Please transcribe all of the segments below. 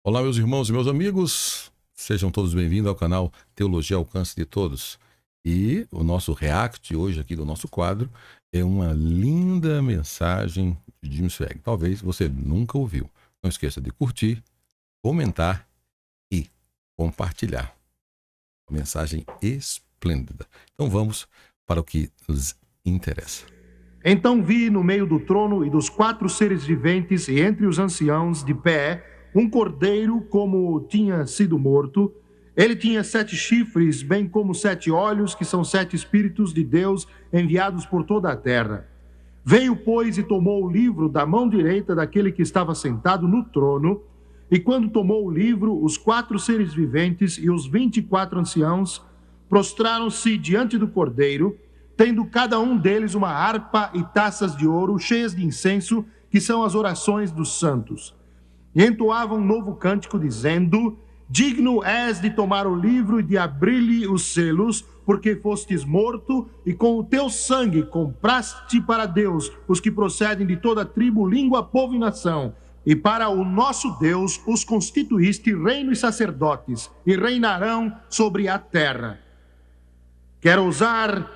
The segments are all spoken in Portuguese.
Olá, meus irmãos e meus amigos, sejam todos bem-vindos ao canal Teologia ao Alcance de Todos. E o nosso react hoje aqui do nosso quadro é uma linda mensagem de Jim Swaggart. Talvez você nunca ouviu. Não esqueça de curtir, comentar e compartilhar. Uma mensagem esplêndida. Então vamos para o que nos interessa. Então vi no meio do trono e dos 4 seres viventes e entre os anciãos de pé um cordeiro como tinha sido morto. Ele tinha 7 chifres, bem como 7 olhos, que são 7 espíritos de Deus enviados por toda a terra. Veio, pois, e tomou o livro da mão direita daquele que estava sentado no trono. E quando tomou o livro, os 4 seres viventes e os 24 anciãos prostraram-se diante do cordeiro, tendo cada um deles uma harpa e taças de ouro cheias de incenso, que são as orações dos santos. E entoavam um novo cântico, dizendo: Digno és de tomar o livro e de abrir-lhe os selos, porque fostes morto, e com o teu sangue compraste para Deus os que procedem de toda tribo, língua, povo e nação. E para o nosso Deus os constituíste reino e sacerdotes, e reinarão sobre a terra. Quero usar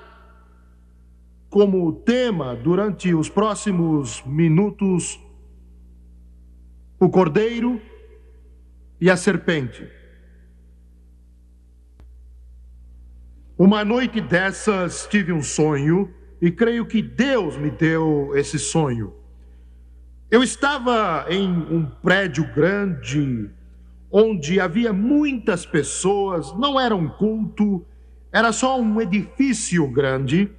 como tema, durante os próximos minutos, o cordeiro e a serpente. Uma noite dessas tive um sonho, e creio que Deus me deu esse sonho. Eu estava em um prédio grande, onde havia muitas pessoas, não era um culto, era só um edifício grande,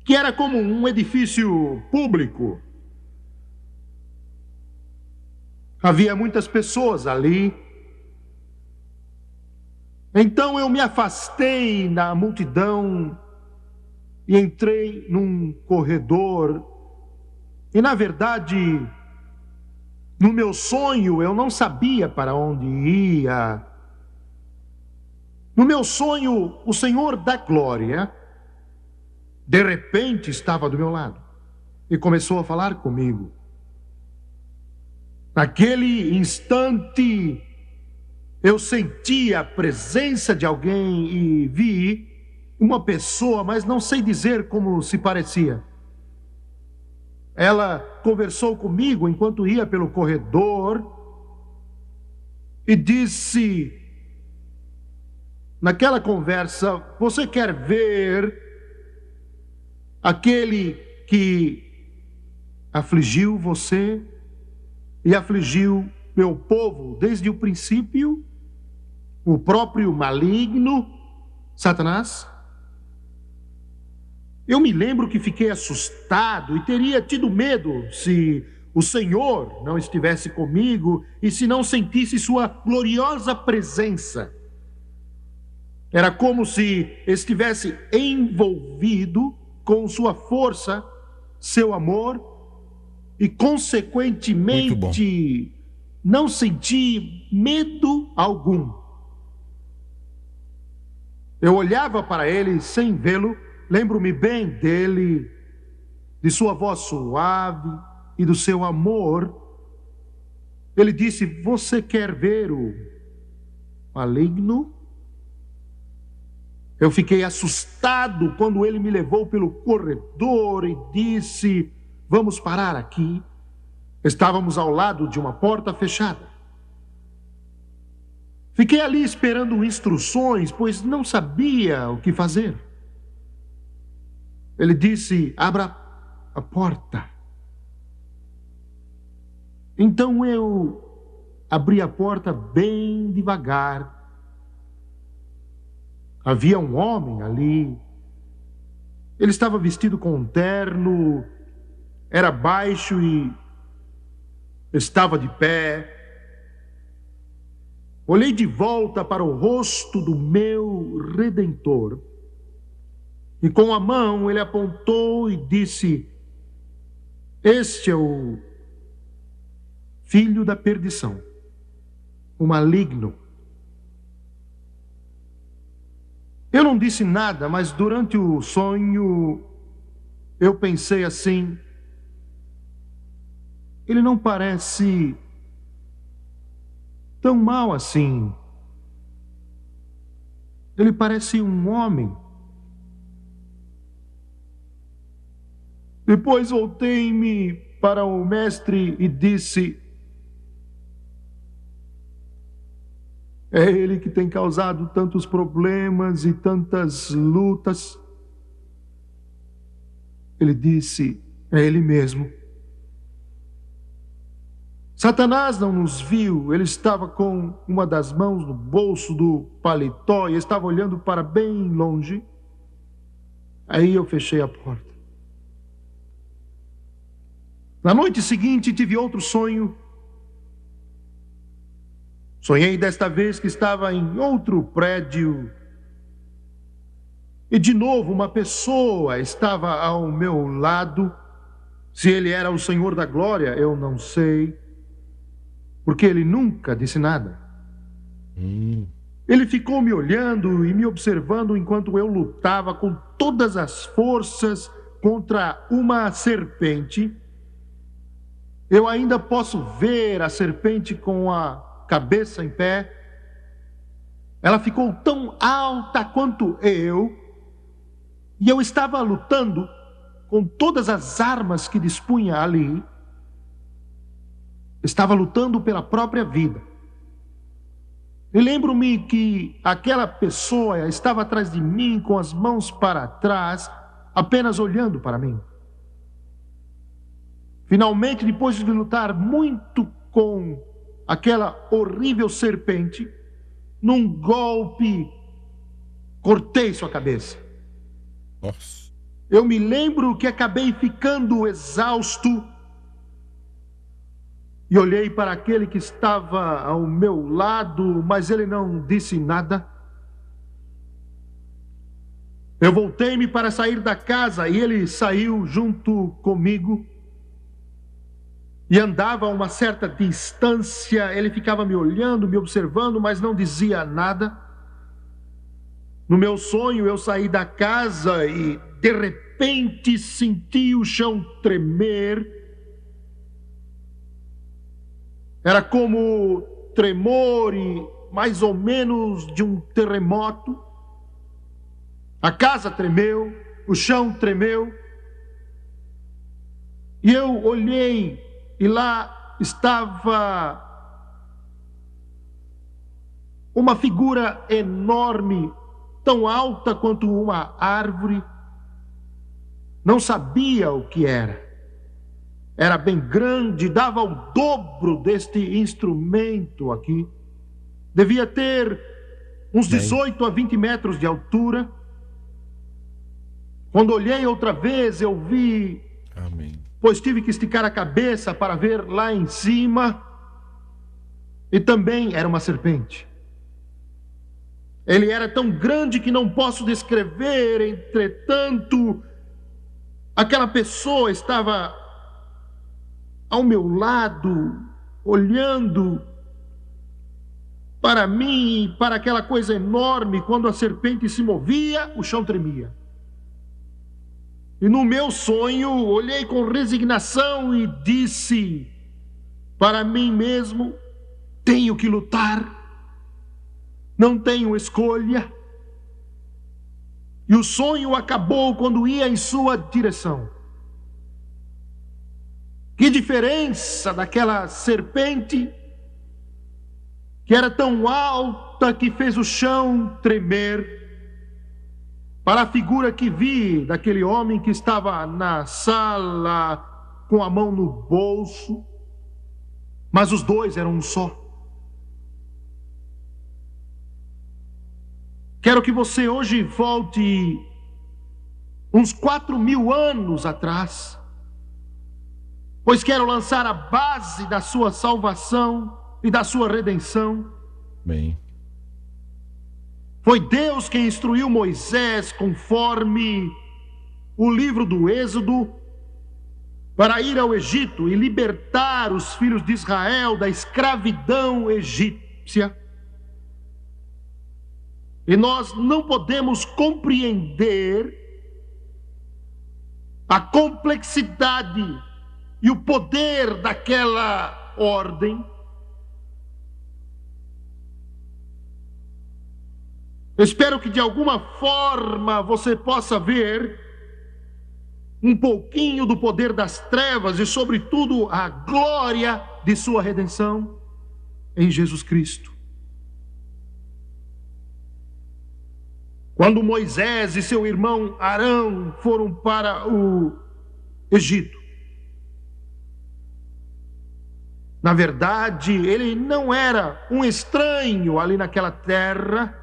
que era como um edifício público. Havia muitas pessoas ali. Então eu me afastei da multidão e entrei num corredor. E na verdade, no meu sonho, eu não sabia para onde ia. No meu sonho, o Senhor da Glória, de repente, estava do meu lado e começou a falar comigo. Naquele instante, eu senti a presença de alguém e vi uma pessoa, mas não sei dizer como se parecia. Ela conversou comigo enquanto ia pelo corredor e disse, naquela conversa: você quer ver aquele que afligiu você e afligiu meu povo desde o princípio, o próprio maligno, Satanás? Eu me lembro que fiquei assustado e teria tido medo se o Senhor não estivesse comigo e se não sentisse sua gloriosa presença. Era como se estivesse envolvido com sua força, seu amor, e consequentemente não senti medo algum. Eu olhava para ele sem vê-lo, lembro-me bem dele, de sua voz suave e do seu amor. Ele disse: você quer ver o maligno? Eu fiquei assustado quando ele me levou pelo corredor e disse: vamos parar aqui. Estávamos ao lado de uma porta fechada. Fiquei ali esperando instruções, pois não sabia o que fazer. Ele disse: abra a porta. Então eu abri a porta bem devagar. Havia um homem ali. Ele estava vestido com um terno, era baixo e estava de pé. Olhei de volta para o rosto do meu Redentor e com a mão ele apontou e disse: este é o filho da perdição, o maligno. Eu não disse nada, mas durante o sonho eu pensei assim: ele não parece tão mal assim. Ele parece um homem. Depois voltei-me para o mestre e disse: é ele que tem causado tantos problemas e tantas lutas. Ele disse: é ele mesmo. Satanás não nos viu, ele estava com uma das mãos no bolso do paletó e estava olhando para bem longe. Aí eu fechei a porta. Na noite seguinte tive outro sonho. Sonhei desta vez que estava em outro prédio. E de novo uma pessoa estava ao meu lado. Se ele era o Senhor da Glória, eu não sei, porque ele nunca disse nada. Ele ficou me olhando e me observando enquanto eu lutava com todas as forças contra uma serpente. Eu ainda posso ver a serpente com a cabeça em pé. Ela ficou tão alta quanto eu, e eu estava lutando com todas as armas que dispunha ali. Estava lutando pela própria vida. E lembro-me que aquela pessoa estava atrás de mim com as mãos para trás, apenas olhando para mim. Finalmente, depois de lutar muito com aquela horrível serpente, num golpe, cortei sua cabeça. Nossa. Eu me lembro que acabei ficando exausto e olhei para aquele que estava ao meu lado, mas ele não disse nada. Eu voltei-me para sair da casa e ele saiu junto comigo. E andava a uma certa distância, ele ficava me olhando, me observando, mas não dizia nada. No meu sonho, eu saí da casa e, de repente, senti o chão tremer. Era como tremor e mais ou menos de um terremoto. A casa tremeu, o chão tremeu. E eu olhei e lá estava uma figura enorme, tão alta quanto uma árvore. Não sabia o que era. Era bem grande, dava o dobro deste instrumento aqui. Devia ter uns 18 a 20 metros de altura. Quando olhei outra vez, eu vi... Amém. Pois tive que esticar a cabeça para ver lá em cima. E também era uma serpente. Ele era tão grande que não posso descrever, entretanto, aquela pessoa estava ao meu lado, olhando para mim e para aquela coisa enorme. Quando a serpente se movia, o chão tremia. E no meu sonho, olhei com resignação e disse para mim mesmo: tenho que lutar, não tenho escolha. E o sonho acabou quando ia em sua direção. Que diferença daquela serpente, que era tão alta que fez o chão tremer, para a figura que vi daquele homem que estava na sala com a mão no bolso, mas os dois eram um só. Quero que você hoje volte uns 4.000 anos atrás, pois quero lançar a base da sua salvação e da sua redenção. Bem. Foi Deus quem instruiu Moisés, conforme o livro do Êxodo, para ir ao Egito e libertar os filhos de Israel da escravidão egípcia. E nós não podemos compreender a complexidade e o poder daquela ordem Espero que de alguma forma você possa ver um pouquinho do poder das trevas e, sobretudo, a glória de sua redenção em Jesus Cristo. Quando Moisés e seu irmão Arão foram para o Egito, na verdade, ele não era um estranho ali naquela terra.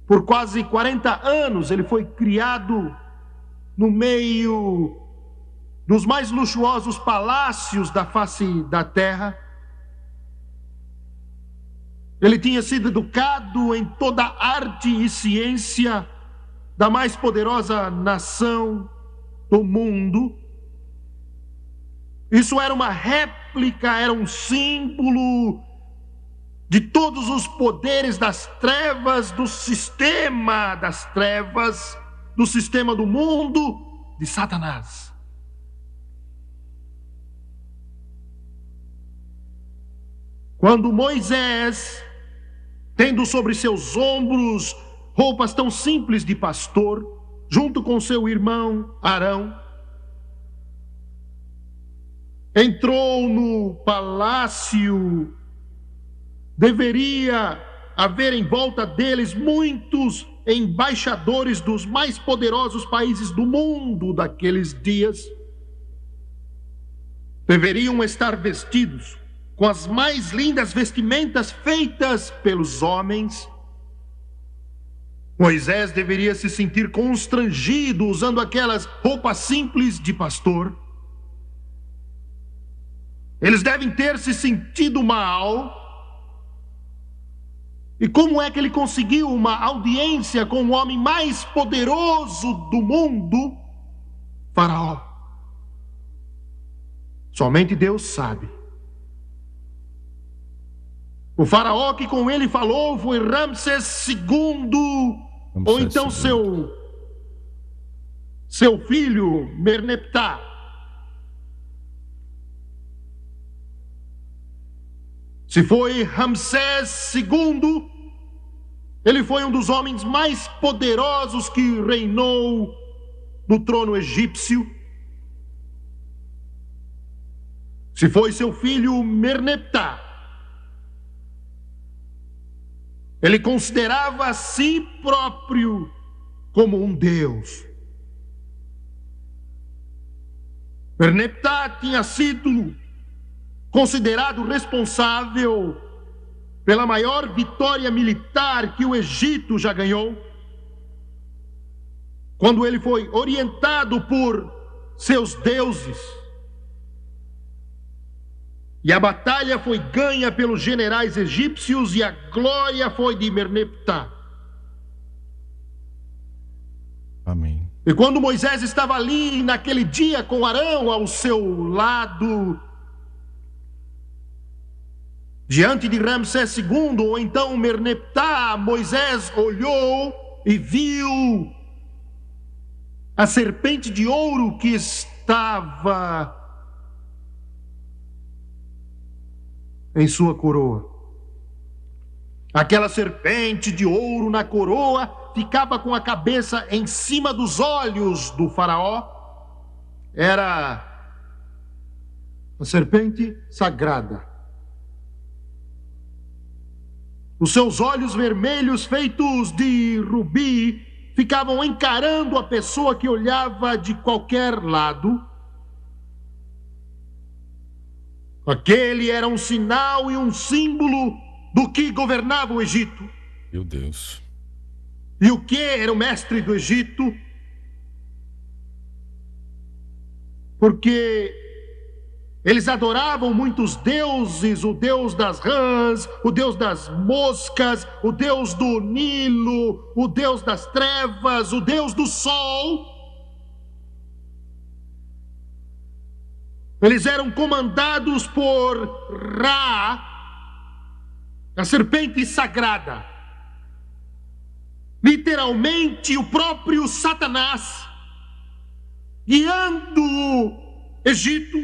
Por quase 40 anos ele foi criado no meio dos mais luxuosos palácios da face da terra. Ele tinha sido educado em toda arte e ciência da mais poderosa nação do mundo. Isso era uma réplica, era um símbolo de todos os poderes das trevas, do sistema das trevas, do sistema do mundo, de Satanás. Quando Moisés, tendo sobre seus ombros roupas tão simples de pastor, junto com seu irmão Arão, entrou no palácio, deveria haver em volta deles muitos embaixadores dos mais poderosos países do mundo daqueles dias. Deveriam estar vestidos com as mais lindas vestimentas feitas pelos homens. Moisés deveria se sentir constrangido usando aquelas roupas simples de pastor. Eles devem ter se sentido mal. E como é que ele conseguiu uma audiência com o homem mais poderoso do mundo? Faraó. Somente Deus sabe. O faraó que com ele falou foi Ramsés II, ou então seu filho Merneptah. Se foi Ramsés II, ele foi um dos homens mais poderosos que reinou no trono egípcio. Se foi seu filho Merneptah, ele considerava a si próprio como um deus. Merneptah tinha sido considerado responsável pela maior vitória militar que o Egito já ganhou, quando ele foi orientado por seus deuses. E a batalha foi ganha pelos generais egípcios e a glória foi de Merneptah. Amém. E quando Moisés estava ali naquele dia com Arão ao seu lado, diante de Ramsés II, ou então Merneptah, Moisés olhou e viu a serpente de ouro que estava em sua coroa. Aquela serpente de ouro na coroa ficava com a cabeça em cima dos olhos do faraó. Era a serpente sagrada. Os seus olhos vermelhos, feitos de rubi, ficavam encarando a pessoa que olhava de qualquer lado. Aquele era um sinal e um símbolo do que governava o Egito. Meu Deus. E o que era o mestre do Egito? Porque eles adoravam muitos deuses, o deus das rãs, o deus das moscas, o deus do Nilo, o deus das trevas, o deus do sol. Eles eram comandados por Ra, a serpente sagrada. Literalmente o próprio Satanás, guiando o Egito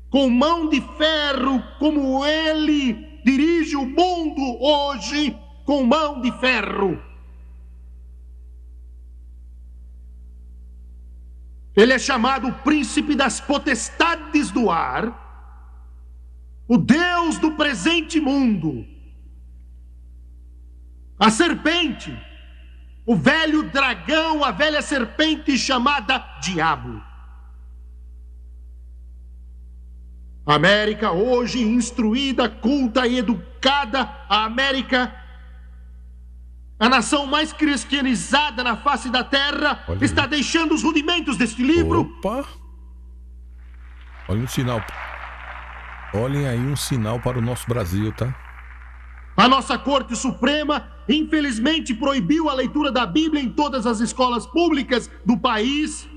com mão de ferro, como ele dirige o mundo hoje com mão de ferro. Ele é chamado o príncipe das potestades do ar, o Deus do presente mundo, a serpente, o velho dragão, a velha serpente chamada Diabo. A América hoje instruída, culta e educada, a América, a nação mais cristianizada na face da terra, está deixando os rudimentos deste livro. Opa! Olha um sinal. Olhem aí um sinal para o nosso Brasil, tá? A nossa Corte Suprema, infelizmente, proibiu a leitura da Bíblia em todas as escolas públicas do país.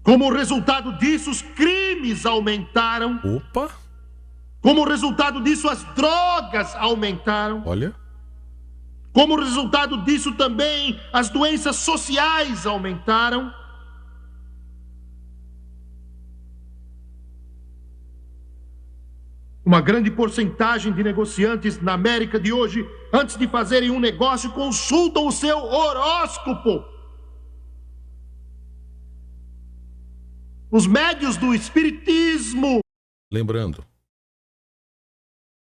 Como resultado disso, os crimes aumentaram. Opa! Como resultado disso, as drogas aumentaram. Olha. Como resultado disso também, as doenças sociais aumentaram. Uma grande porcentagem de negociantes na América de hoje, antes de fazerem um negócio, consultam o seu horóscopo. Os médios do espiritismo. Lembrando,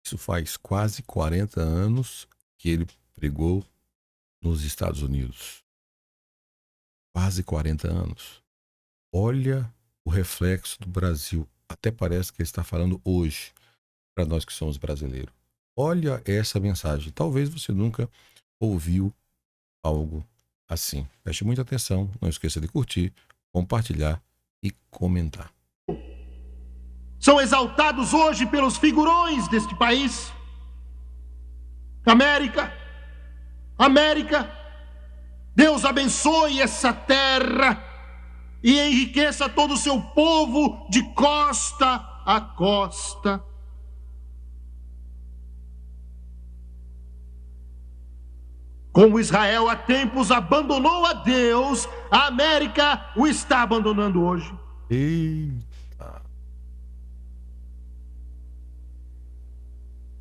isso faz quase 40 anos que ele pregou nos Estados Unidos. Quase 40 anos. Olha o reflexo do Brasil. Até parece que ele está falando hoje, para nós que somos brasileiros. Olha essa mensagem. Talvez você nunca ouviu algo assim. Preste muita atenção. Não esqueça de curtir, compartilhar e comentar. São exaltados hoje pelos figurões deste país. América, Deus abençoe essa terra e enriqueça todo o seu povo de costa a costa. Como Israel há tempos abandonou a Deus, a América o está abandonando hoje. Eita.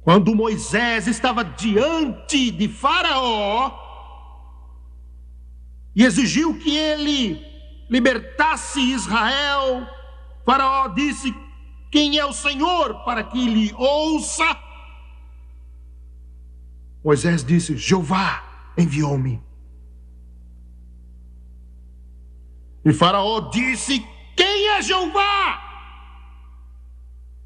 Quando Moisés estava diante de Faraó e exigiu que ele libertasse Israel, Faraó disse: quem é o Senhor para que lhe ouça? Moisés disse: Jeová enviou-me. E Faraó disse: quem é Jeová?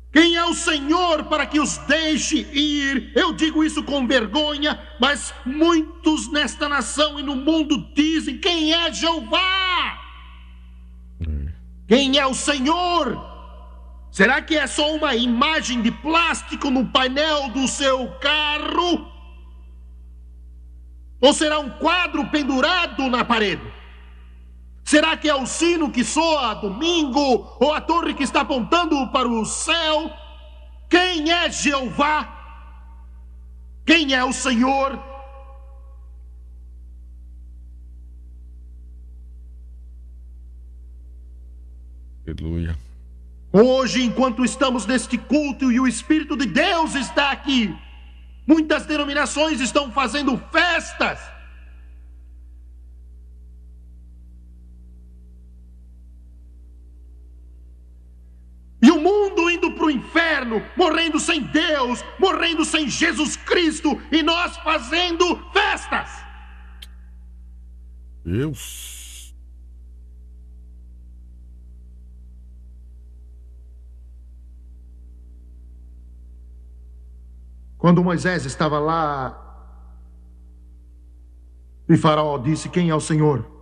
Quem é o Senhor para que os deixe ir? Eu digo isso com vergonha, mas muitos nesta nação e no mundo dizem: quem é Jeová? Quem é o Senhor? Será que é só uma imagem de plástico no painel do seu carro? Ou será um quadro pendurado na parede? Será que é o sino que soa domingo? Ou a torre que está apontando para o céu? Quem é Jeová? Quem é o Senhor? Aleluia. Hoje, enquanto estamos neste culto e o Espírito de Deus está aqui, muitas denominações estão fazendo festas. E o mundo indo para o inferno, morrendo sem Deus, morrendo sem Jesus Cristo, e nós fazendo festas. Deus. Quando Moisés estava lá, e Faraó disse: quem é o Senhor?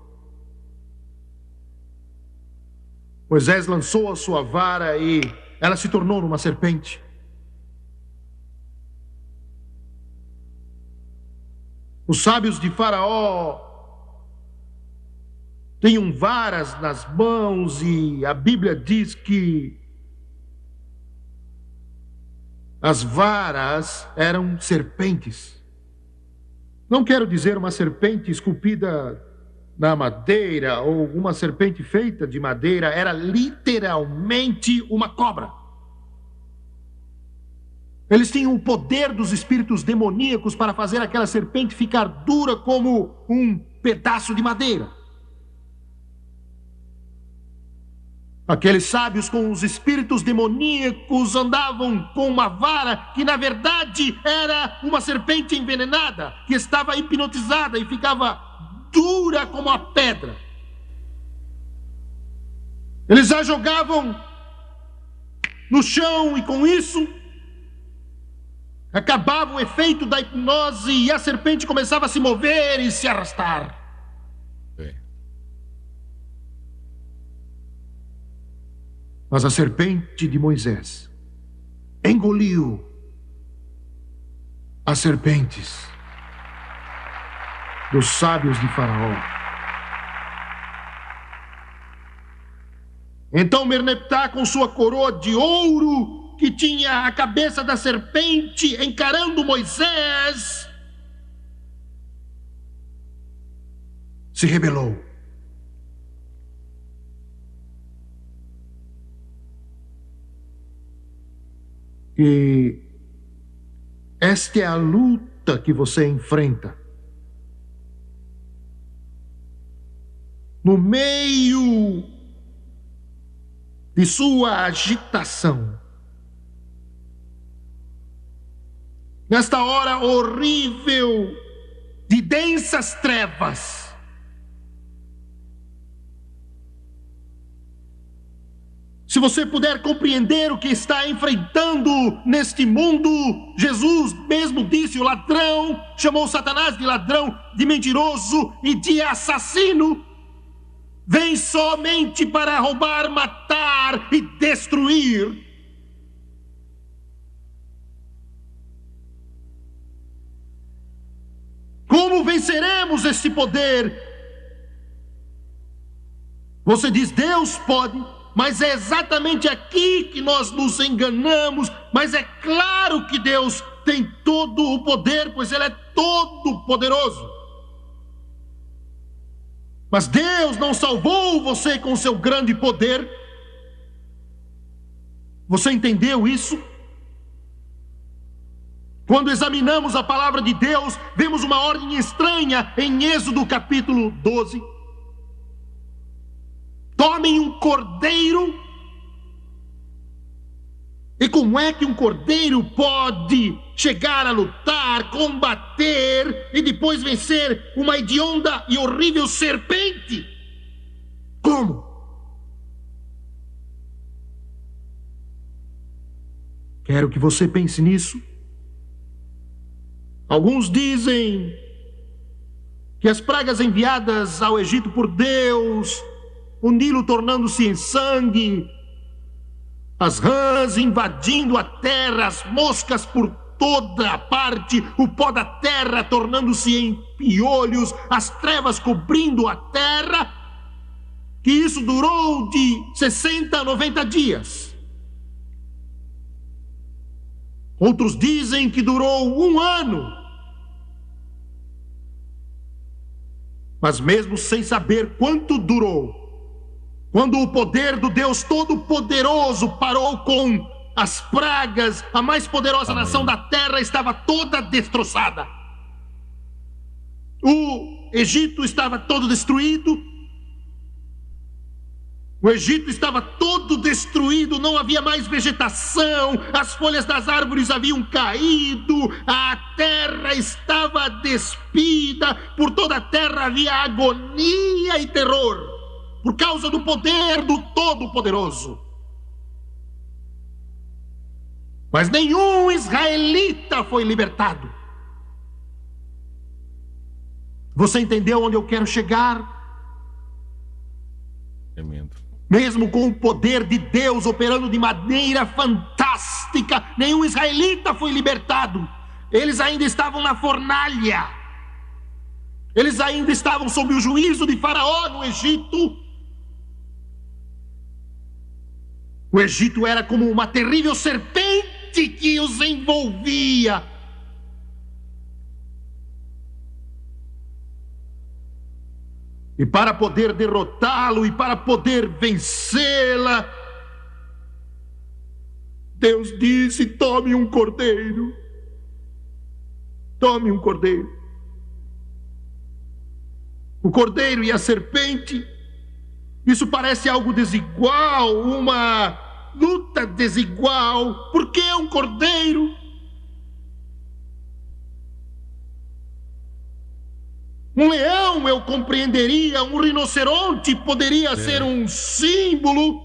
Moisés lançou a sua vara e ela se tornou numa serpente. Os sábios de Faraó tinham varas nas mãos e a Bíblia diz que as varas eram serpentes. Não quero dizer uma serpente esculpida na madeira, ou uma serpente feita de madeira, era literalmente uma cobra. Eles tinham o poder dos espíritos demoníacos para fazer aquela serpente ficar dura como um pedaço de madeira. Aqueles sábios com os espíritos demoníacos andavam com uma vara que na verdade era uma serpente envenenada, que estava hipnotizada e ficava dura como a pedra. Eles a jogavam no chão e com isso acabava o efeito da hipnose e a serpente começava a se mover e se arrastar. Mas a serpente de Moisés engoliu as serpentes dos sábios de Faraó. Então Merneptah, com sua coroa de ouro, que tinha a cabeça da serpente encarando Moisés, se rebelou. E esta é a luta que você enfrenta. No meio de sua agitação, nesta hora horrível de densas trevas, se você puder compreender o que está enfrentando neste mundo, Jesus mesmo disse: o ladrão chamou Satanás de ladrão, de mentiroso e de assassino. Vem somente para roubar, matar e destruir. Como venceremos este poder? Você diz: Deus pode. Mas é exatamente aqui que nós nos enganamos. Mas é claro que Deus tem todo o poder, pois Ele é todo poderoso. Mas Deus não salvou você com seu grande poder. Você entendeu isso? Quando examinamos a palavra de Deus, vemos uma ordem estranha em Êxodo capítulo 12. Tomem um cordeiro. E como é que um cordeiro pode chegar a lutar, combater e depois vencer uma hedionda e horrível serpente? Como? Quero que você pense nisso. Alguns dizem que as pragas enviadas ao Egito por Deus, o Nilo tornando-se em sangue, as rãs invadindo a terra, as moscas por toda a parte, o pó da terra tornando-se em piolhos, as trevas cobrindo a terra, que isso durou de 60 a 90 dias. Outros dizem que durou 1 ano. Mas mesmo sem saber quanto durou, quando o poder do Deus Todo-Poderoso parou com as pragas, a mais poderosa nação da terra estava toda destroçada. O Egito estava todo destruído. O Egito estava todo destruído, não havia mais vegetação, as folhas das árvores haviam caído, a terra estava despida, por toda a terra havia agonia e terror, por causa do poder do Todo-Poderoso. Mas nenhum israelita foi libertado. Você entendeu onde eu quero chegar? Tremendo. Mesmo com o poder de Deus operando de maneira fantástica, nenhum israelita foi libertado. Eles ainda estavam na fornalha. Eles ainda estavam sob o juízo de Faraó no Egito. O Egito era como uma terrível serpente que os envolvia. E para poder derrotá-lo e para poder vencê-la, Deus disse: tome um cordeiro. Tome um cordeiro. O cordeiro e a serpente, isso parece algo desigual, uma luta desigual. Por que um cordeiro? Um leão eu compreenderia, um rinoceronte poderia ser um símbolo.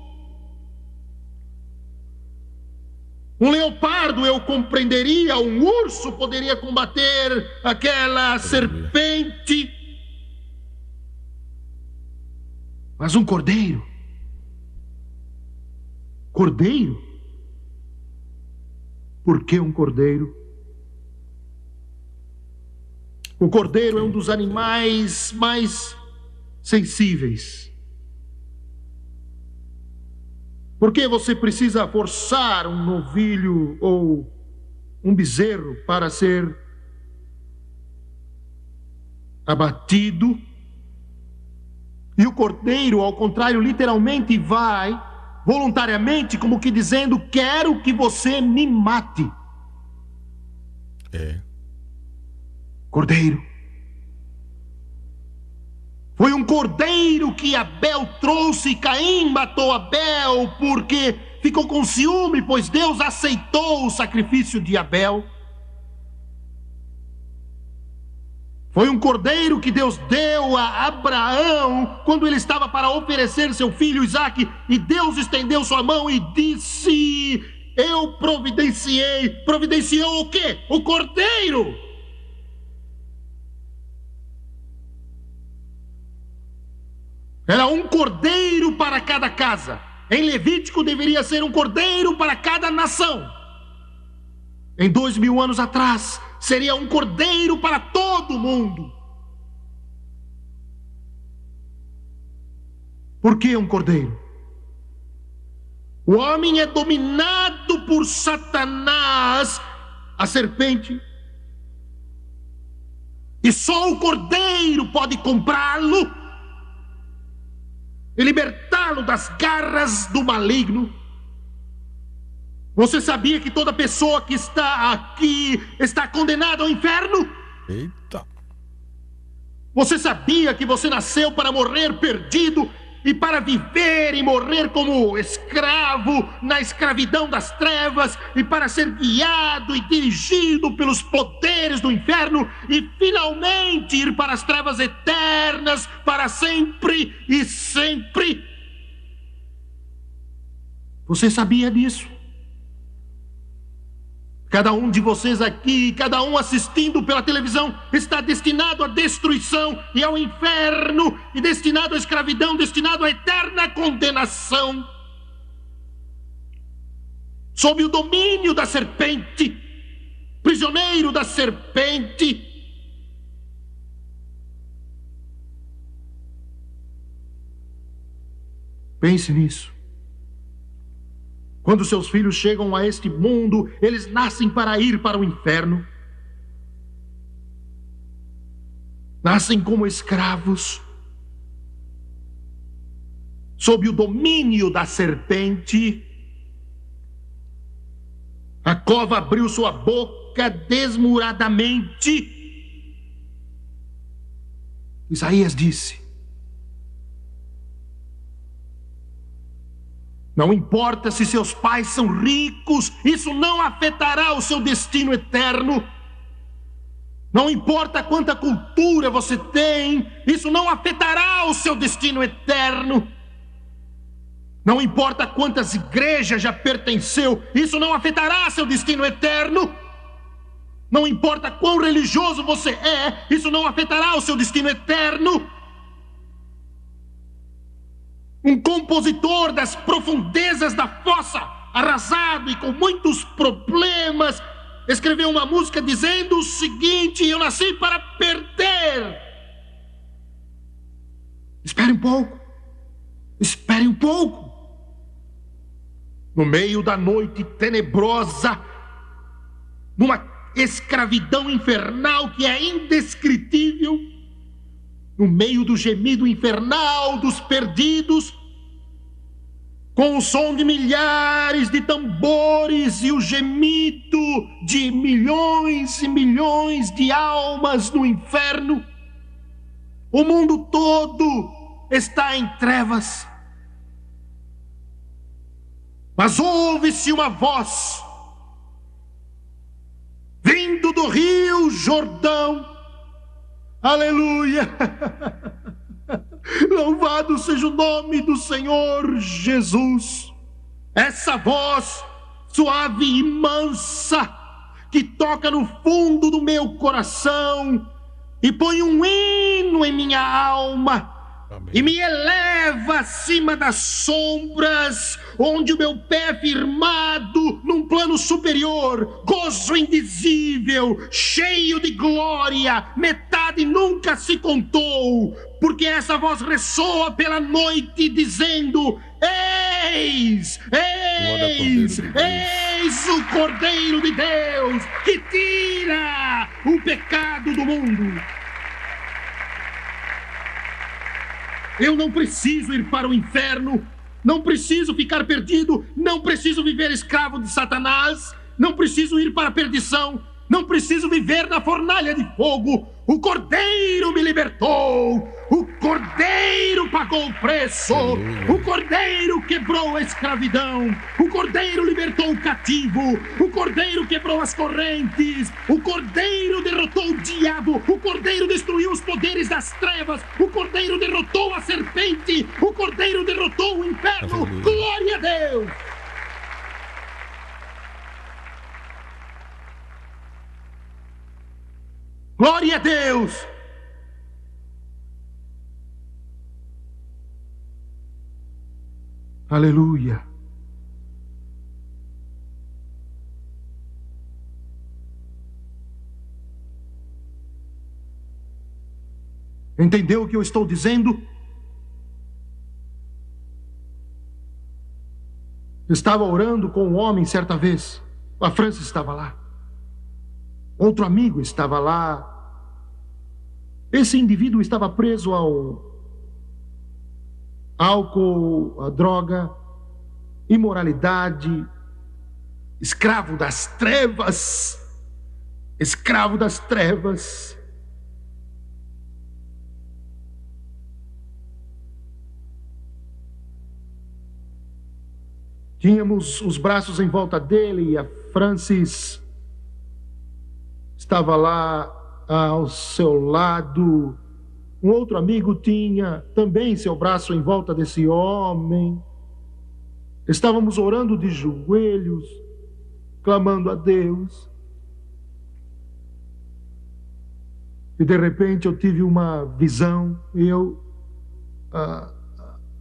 Um leopardo eu compreenderia, um urso poderia combater aquela serpente. Mas um cordeiro? Cordeiro? Por que um cordeiro? O cordeiro é um dos animais mais sensíveis. Por que você precisa forçar um novilho ou um bezerro para ser abatido? E o cordeiro, ao contrário, literalmente vai voluntariamente, como que dizendo: quero que você me mate. Cordeiro. Foi um cordeiro que Abel trouxe, e Caim matou Abel porque ficou com ciúme, pois Deus aceitou o sacrifício de Abel. Foi um cordeiro que Deus deu a Abraão quando ele estava para oferecer seu filho Isaque, e Deus estendeu sua mão e disse: eu providenciei. Providenciou o quê? O cordeiro. Era um cordeiro para cada casa. Em Levítico deveria ser um cordeiro para cada nação. Em 2000 anos atrás, seria um cordeiro para todo mundo. Por que um cordeiro? O homem é dominado por Satanás, a serpente, e só o cordeiro pode comprá-lo e libertá-lo das garras do maligno. Você sabia que toda pessoa que está aqui está condenada ao inferno? Eita! Você sabia que você nasceu para morrer perdido e para viver e morrer como escravo na escravidão das trevas, e para ser guiado e dirigido pelos poderes do inferno e finalmente ir para as trevas eternas para sempre e sempre? Você sabia disso? Cada um de vocês aqui, cada um assistindo pela televisão, está destinado à destruição e ao inferno, e destinado à escravidão, destinado à eterna condenação, sob o domínio da serpente, prisioneiro da serpente. Pense nisso. Quando seus filhos chegam a este mundo, eles nascem para ir para o inferno. Nascem como escravos, sob o domínio da serpente. A cova abriu sua boca desmuradamente. Isaías disse: não importa se seus pais são ricos, isso não afetará o seu destino eterno. Não importa quanta cultura você tem, isso não afetará o seu destino eterno. Não importa quantas igrejas já pertenceu, isso não afetará seu destino eterno. Não importa quão religioso você é, isso não afetará o seu destino eterno. Um compositor das profundezas da fossa, arrasado e com muitos problemas, escreveu uma música dizendo o seguinte: eu nasci para perder. Espere um pouco. Espere um pouco. No meio da noite tenebrosa, numa escravidão infernal que é indescritível, no meio do gemido infernal dos perdidos, com o som de milhares de tambores e o gemido de milhões e milhões de almas no inferno, o mundo todo está em trevas. Mas ouve-se uma voz vindo do rio Jordão. Aleluia! Louvado seja o nome do Senhor Jesus. Essa voz suave e mansa que toca no fundo do meu coração e põe um hino em minha alma. Amém. E me eleva acima das sombras, onde o meu pé é firmado num plano superior, gozo indizível, cheio de glória, metade nunca se contou, porque essa voz ressoa pela noite dizendo: eis, eis, eis o Cordeiro de Deus que tira o pecado do mundo. Eu não preciso ir para o inferno, não preciso ficar perdido, não preciso viver escravo de Satanás, não preciso ir para a perdição, não preciso viver na fornalha de fogo. O Cordeiro me libertou, o Cordeiro pagou o preço, o Cordeiro quebrou a escravidão, o Cordeiro libertou o cativo, o Cordeiro quebrou as correntes, o Cordeiro derrotou o diabo, o Cordeiro destruiu os poderes das trevas, o Cordeiro derrotou a serpente, o Cordeiro derrotou o inferno. Glória a Deus! Glória a Deus! Aleluia! Entendeu o que eu estou dizendo? Estava orando com um homem certa vez. A França estava lá. Outro amigo estava lá. Esse indivíduo estava preso ao álcool, à droga, imoralidade, escravo das trevas, escravo das trevas. Tínhamos os braços em volta dele e a Francis estava lá ao seu lado. Um outro amigo tinha também seu braço em volta desse homem. Estávamos orando de joelhos, clamando a Deus. E de repente eu tive uma visão.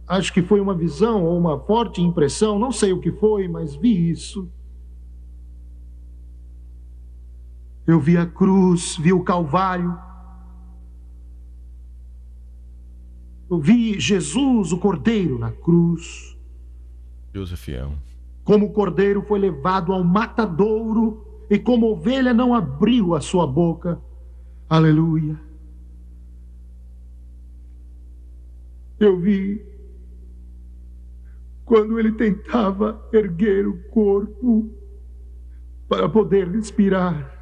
Acho que foi uma visão ou uma forte impressão, não sei o que foi, mas vi isso. Eu vi a cruz, vi o Calvário. Eu vi Jesus, o Cordeiro, na cruz. Deus é fiel. Como o Cordeiro foi levado ao matadouro e como ovelha não abriu a sua boca. Aleluia. Eu vi quando ele tentava erguer o corpo para poder respirar.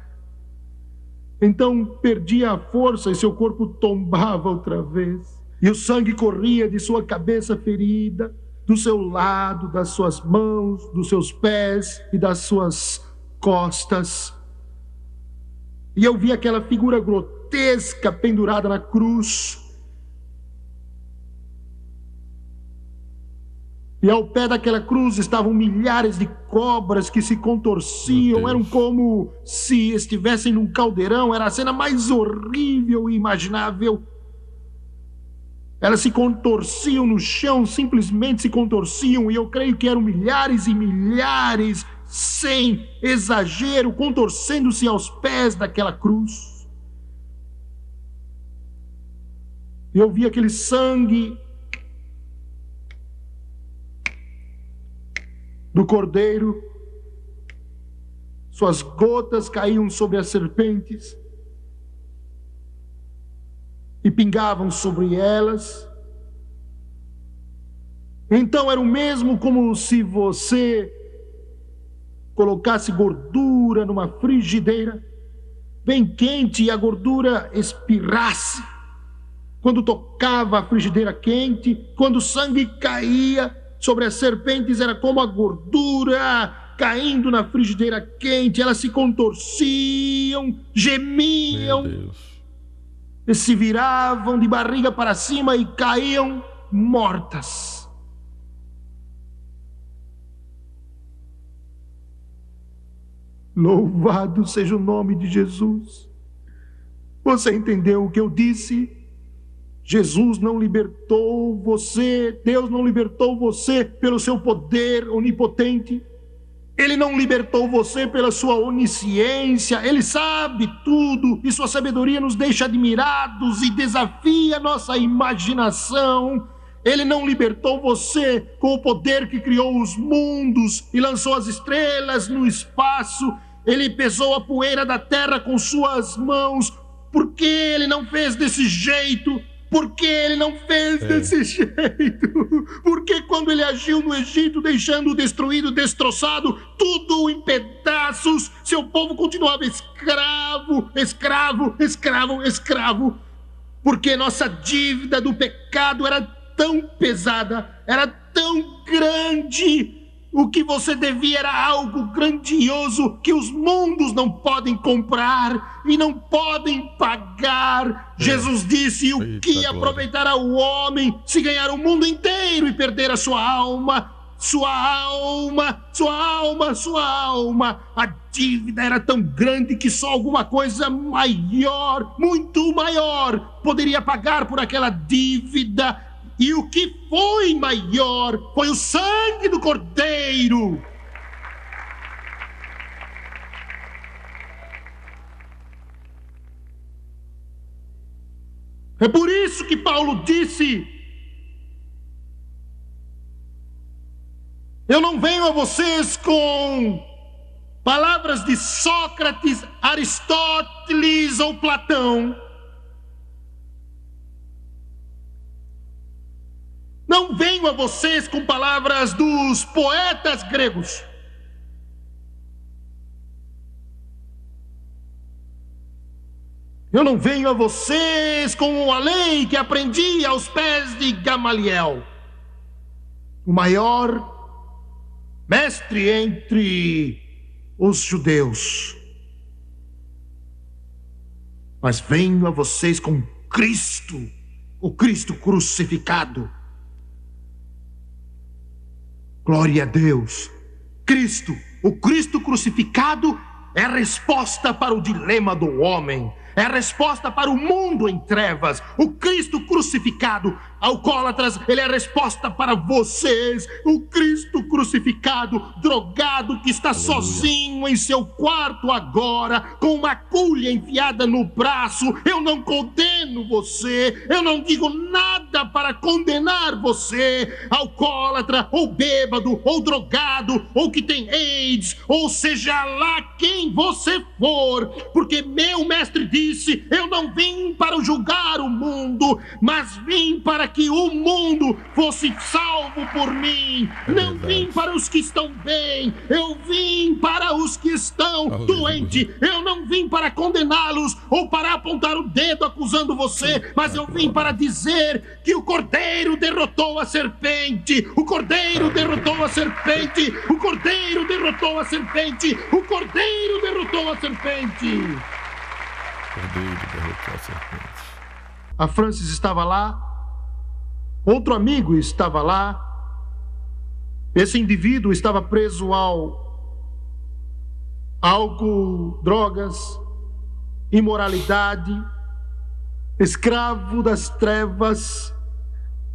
Então perdia a força e seu corpo tombava outra vez. E o sangue corria de sua cabeça ferida, do seu lado, das suas mãos, dos seus pés e das suas costas. E eu vi aquela figura grotesca pendurada na cruz. E ao pé daquela cruz estavam milhares de cobras que se contorciam. Eram como se estivessem num caldeirão. Era a cena mais horrível e imaginável. Elas se contorciam no chão, simplesmente se contorciam. E eu creio que eram milhares e milhares, sem exagero, contorcendo-se aos pés daquela cruz. E eu vi aquele sangue do Cordeiro, suas gotas caíam sobre as serpentes, e pingavam sobre elas. Então era o mesmo como se você colocasse gordura numa frigideira bem quente e a gordura espirrasse quando tocava a frigideira quente. Quando o sangue caía sobre as serpentes, era como a gordura caindo na frigideira quente. Elas se contorciam, gemiam, e se viravam de barriga para cima e caíam mortas. Louvado seja o nome de Jesus. Você entendeu o que eu disse? Jesus não libertou você, Deus não libertou você pelo seu poder onipotente. Ele não libertou você pela sua onisciência. Ele sabe tudo e sua sabedoria nos deixa admirados e desafia nossa imaginação. Ele não libertou você com o poder que criou os mundos e lançou as estrelas no espaço. Ele pesou a poeira da terra com suas mãos. Por que ele não fez desse jeito? Por que ele não fez desse jeito? Porque quando ele agiu no Egito, deixando destruído, destroçado, tudo em pedaços, seu povo continuava escravo, escravo, escravo, escravo. Porque nossa dívida do pecado era tão pesada, era tão grande. O que você devia era algo grandioso que os mundos não podem comprar e não podem pagar. Jesus disse: o que aproveitará o homem se ganhar o mundo inteiro e perder a sua alma? Sua alma, sua alma, sua alma. A dívida era tão grande que só alguma coisa maior, muito maior, poderia pagar por aquela dívida. E o que foi maior foi o sangue do Cordeiro. É por isso que Paulo disse: eu não venho a vocês com palavras de Sócrates, Aristóteles ou Platão. Não venho a vocês com palavras dos poetas gregos. Eu não venho a vocês com a lei que aprendi aos pés de Gamaliel, o maior mestre entre os judeus. Mas venho a vocês com Cristo, o Cristo crucificado. Glória a Deus. Cristo, o Cristo crucificado, é a resposta para o dilema do homem. É a resposta para o mundo em trevas. O Cristo crucificado, alcoólatras, ele é a resposta para vocês. O Cristo crucificado, drogado, que está sozinho em seu quarto agora, com uma agulha enfiada no braço. Eu não condeno você. Eu não digo nada para condenar você, alcoólatra, ou bêbado, ou drogado, ou que tem AIDS, ou seja lá quem você for, porque meu mestre disse: eu não vim para julgar o mundo, mas vim para que o mundo fosse salvo por mim. Não vim para os que estão bem, eu vim para os que estão doentes. Eu não vim para condená-los ou para apontar o dedo acusando você, mas eu vim para dizer que o Cordeiro derrotou a serpente. O Cordeiro derrotou a serpente. O Cordeiro derrotou a serpente. O Cordeiro derrotou a serpente. A Francis estava lá, outro amigo estava lá. Esse indivíduo estava preso ao álcool, drogas, imoralidade, escravo das trevas,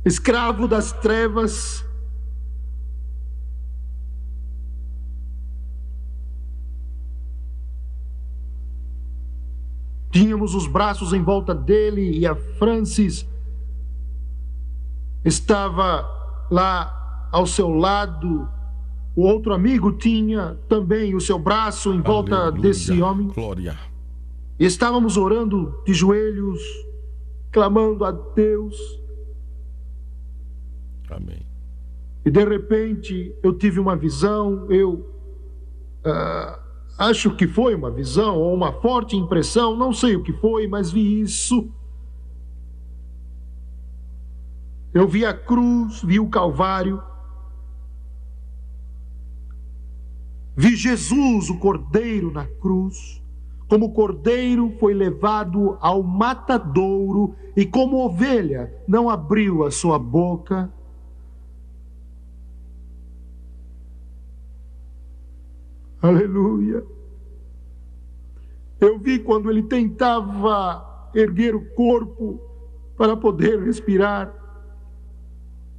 escravo das trevas. Tínhamos os braços em volta dele e a Francis estava lá ao seu lado. O outro amigo tinha também o seu braço em volta desse homem. Glória. Estávamos orando de joelhos, clamando a Deus. Amém. E de repente eu tive uma visão, acho que foi uma visão ou uma forte impressão, não sei o que foi, mas vi isso. Eu vi a cruz, vi o Calvário, vi Jesus, o Cordeiro, na cruz. Como o Cordeiro foi levado ao matadouro e como ovelha não abriu a sua boca. Aleluia. Eu vi quando ele tentava erguer o corpo para poder respirar.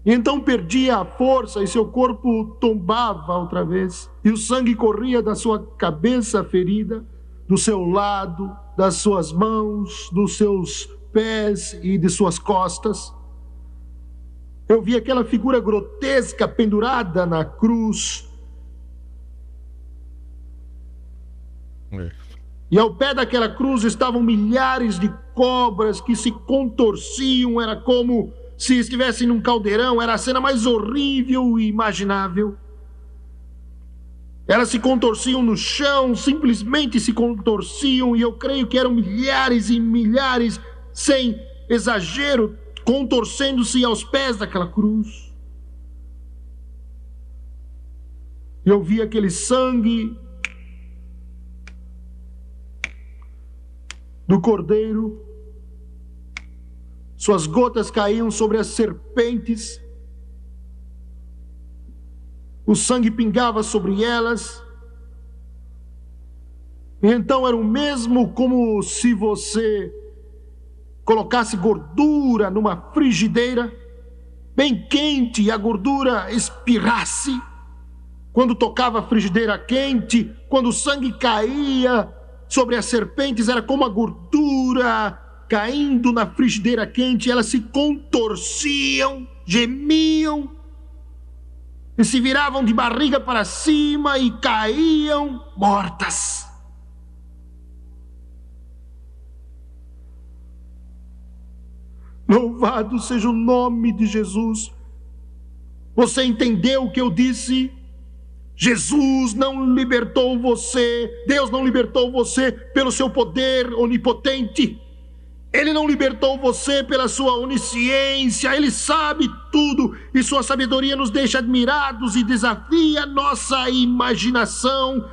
E então perdia a força e seu corpo tombava outra vez. E o sangue corria da sua cabeça ferida, do seu lado, das suas mãos, dos seus pés e de suas costas. Eu vi aquela figura grotesca pendurada na cruz. E ao pé daquela cruz estavam milhares de cobras que se contorciam, era como se estivessem num caldeirão, era a cena mais horrível e imaginável. Elas se contorciam no chão, simplesmente se contorciam, e eu creio que eram milhares e milhares, sem exagero, contorcendo-se aos pés daquela cruz. Eu vi aquele sangue do Cordeiro, suas gotas caíam sobre as serpentes, o sangue pingava sobre elas, e então era o mesmo como se você colocasse gordura numa frigideira, bem quente, e a gordura espirrasse. Quando tocava a frigideira quente, quando o sangue caía sobre as serpentes, era como a gordura caindo na frigideira quente, elas se contorciam, gemiam, e se viravam de barriga para cima e caíam mortas. Louvado seja o nome de Jesus. Você entendeu o que eu disse? Jesus não libertou você, Deus não libertou você pelo seu poder onipotente. Ele não libertou você pela sua onisciência, Ele sabe tudo e sua sabedoria nos deixa admirados e desafia nossa imaginação.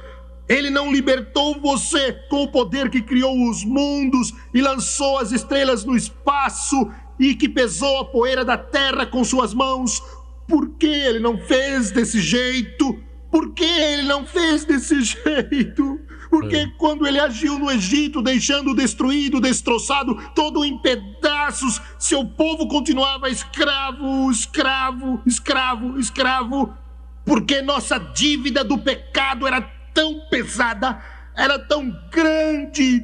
Ele não libertou você com o poder que criou os mundos e lançou as estrelas no espaço e que pesou a poeira da terra com suas mãos. Por que Ele não fez desse jeito? Por que Ele não fez desse jeito? Porque quando Ele agiu no Egito, deixando destruído, destroçado, todo em pedaços, seu povo continuava escravo, escravo, escravo, escravo, porque nossa dívida do pecado era tão pesada, era tão grande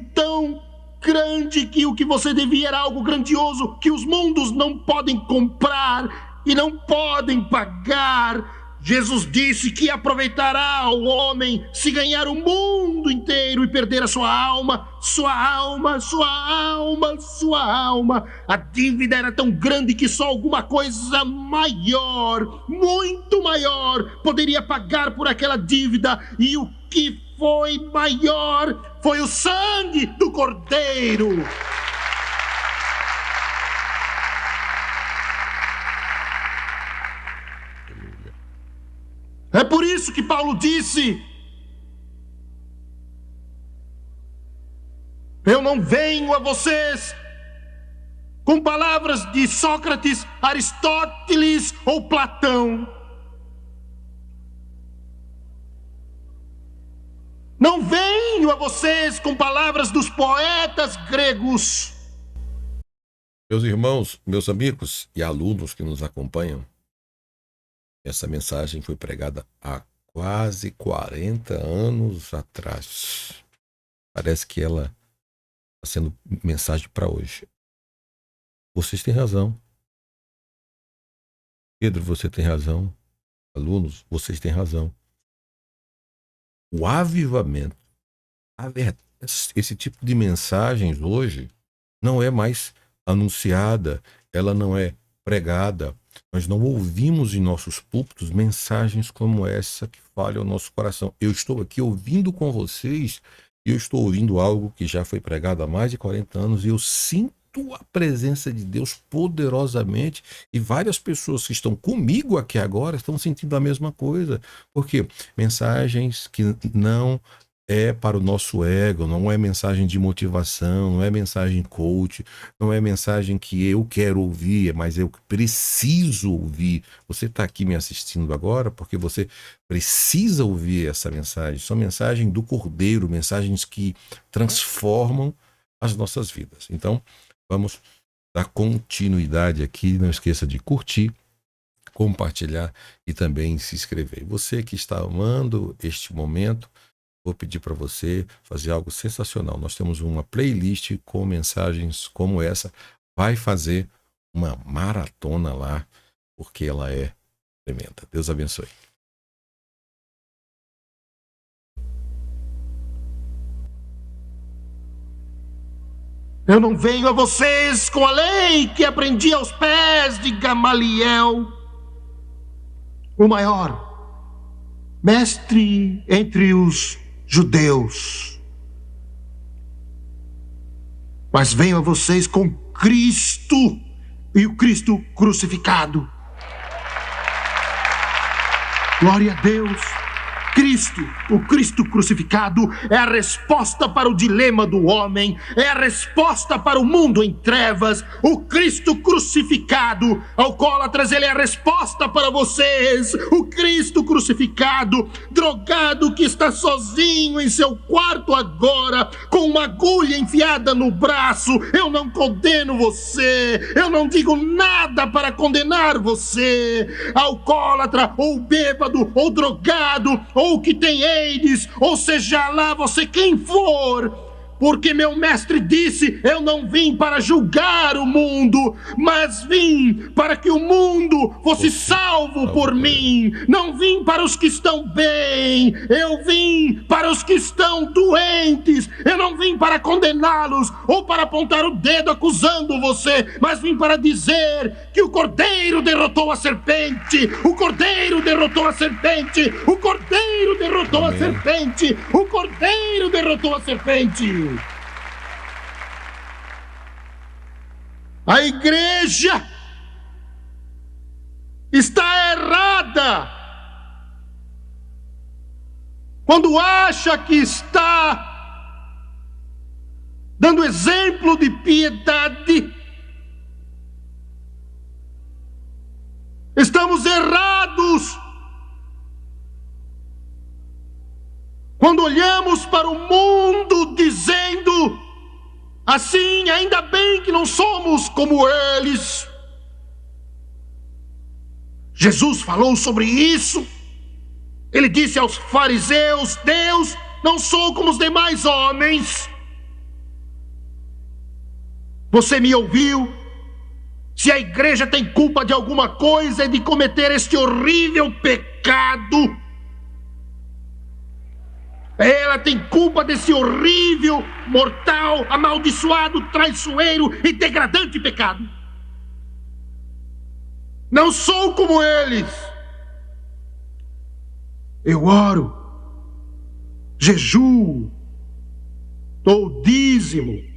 que o que você devia era algo grandioso, que os mundos não podem comprar e não podem pagar. Jesus disse que aproveitará ao homem se ganhar o mundo inteiro e perder a sua alma, sua alma, sua alma, sua alma. A dívida era tão grande que só alguma coisa maior, muito maior, poderia pagar por aquela dívida. E o que foi maior foi o sangue do Cordeiro. É por isso que Paulo disse: eu não venho a vocês com palavras de Sócrates, Aristóteles ou Platão. Não venho a vocês com palavras dos poetas gregos. Meus irmãos, meus amigos e alunos que nos acompanham, essa mensagem foi pregada há quase 40 anos atrás. Parece que ela está sendo mensagem para hoje. Vocês têm razão. Pedro, você tem razão. Alunos, vocês têm razão. O avivamento, esse tipo de mensagens hoje não é mais anunciada, ela não é pregada. Nós não ouvimos em nossos púlpitos mensagens como essa que falham ao nosso coração. Eu estou aqui ouvindo com vocês e eu estou ouvindo algo que já foi pregado há mais de 40 anos e eu sinto a presença de Deus poderosamente, e várias pessoas que estão comigo aqui agora estão sentindo a mesma coisa. Porque mensagens que não é para o nosso ego, não é mensagem de motivação, não é mensagem coach, não é mensagem que eu quero ouvir, mas eu preciso ouvir. Você está aqui me assistindo agora porque você precisa ouvir essa mensagem. São mensagens do Cordeiro, mensagens que transformam as nossas vidas. Então, vamos dar continuidade aqui. Não esqueça de curtir, compartilhar e também se inscrever. Você que está amando este momento, vou pedir para você fazer algo sensacional. Nós temos uma playlist com mensagens como essa. Vai fazer uma maratona lá, porque ela é tremenda. Deus abençoe. Eu não venho a vocês com a lei que aprendi aos pés de Gamaliel, o maior mestre entre os judeus, mas venho a vocês com Cristo e o Cristo crucificado. Glória a Deus. Cristo, o Cristo crucificado, é a resposta para o dilema do homem, é a resposta para o mundo em trevas. O Cristo crucificado, alcoólatras, ele é a resposta para vocês. O Cristo crucificado, drogado que está sozinho em seu quarto agora, com uma agulha enfiada no braço. Eu não condeno você, eu não digo nada para condenar você, alcoólatra, ou bêbado, ou drogado, ou que tem AIDS, ou seja lá você quem for, porque meu mestre disse: eu não vim para julgar o mundo, mas vim para que o mundo fosse salvo por mim. Não vim para os que estão bem, eu vim para os que estão doentes. Eu não vim para condená-los ou para apontar o dedo acusando você, mas vim para dizer que o Cordeiro derrotou a serpente. O Cordeiro derrotou a serpente. O Cordeiro derrotou a serpente. O Cordeiro derrotou a serpente. A igreja está errada quando acha que está dando exemplo de piedade. Estamos errados quando olhamos para o mundo dizendo assim: ainda bem que não somos como eles. Jesus falou sobre isso. Ele disse aos fariseus: Deus, não sou como os demais homens. Você me ouviu? Se a igreja tem culpa de alguma coisa, é de cometer este horrível pecado. Ela tem culpa desse horrível, mortal, amaldiçoado, traiçoeiro e degradante pecado. Não sou como eles. Eu oro, jejuo, dou dízimo.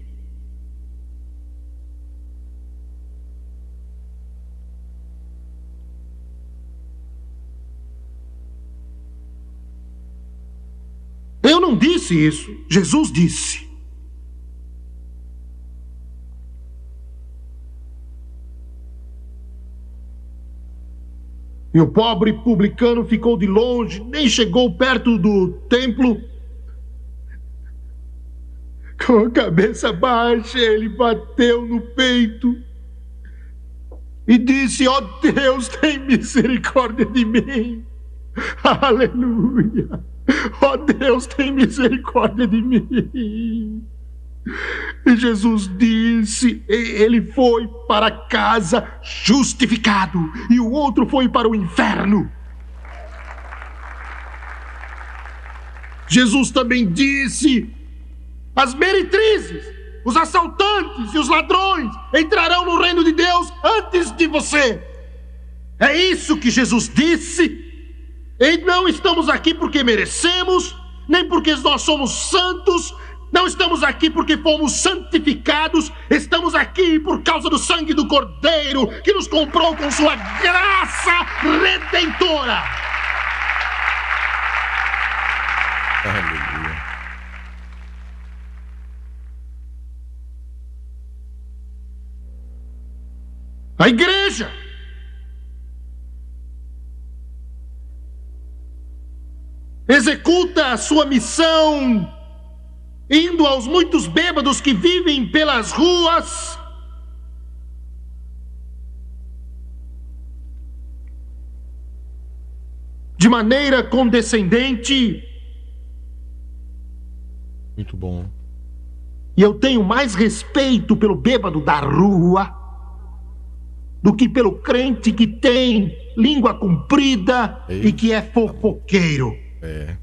Eu não disse isso, Jesus disse. E o pobre publicano ficou de longe, nem chegou perto do templo. Com a cabeça baixa, ele bateu no peito e disse: ó Deus, tem misericórdia de mim. Aleluia. Ó Deus, tem misericórdia de mim. E Jesus disse: ele foi para casa justificado, e o outro foi para o inferno. Jesus também disse: as meretrizes os assaltantes e os ladrões entrarão no reino de Deus antes de você. É isso que Jesus disse. E não estamos aqui porque merecemos, nem porque nós somos santos. Não estamos aqui porque fomos santificados. Estamos aqui por causa do sangue do Cordeiro, que nos comprou com sua graça redentora. Aleluia. A igreja executa a sua missão indo aos muitos bêbados que vivem pelas ruas, de maneira condescendente. Muito bom. E eu tenho mais respeito pelo bêbado da rua do que pelo crente que tem língua comprida e que é fofoqueiro. É.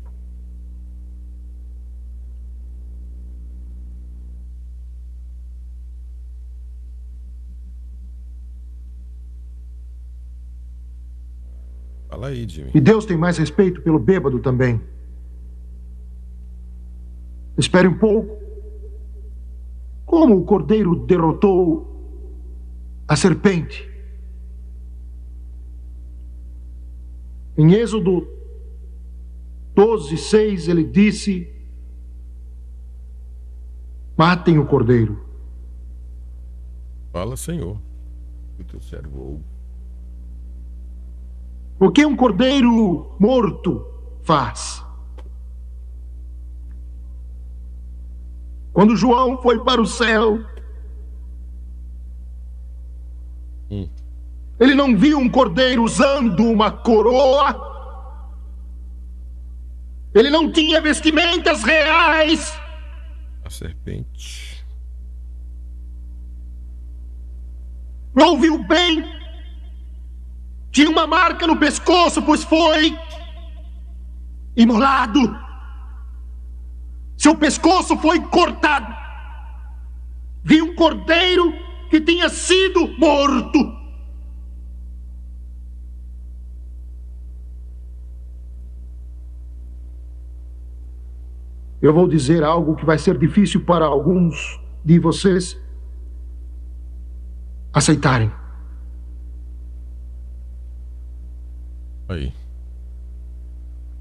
Fala aí, Jimmy. E Deus tem mais respeito pelo bêbado também. Espere um pouco. Como o cordeiro derrotou a serpente? Em Êxodo 12:6 ele disse: matem o cordeiro. Fala, Senhor. O teu servo ouve. O que um cordeiro morto faz? Quando João foi para o céu, ele não viu um cordeiro usando uma coroa. Ele não tinha vestimentas reais. A serpente. Ouviu bem? Tinha uma marca no pescoço, pois foi imolado. Seu pescoço foi cortado. Vi um cordeiro que tinha sido morto. Eu vou dizer algo que vai ser difícil para alguns de vocês aceitarem. Aí.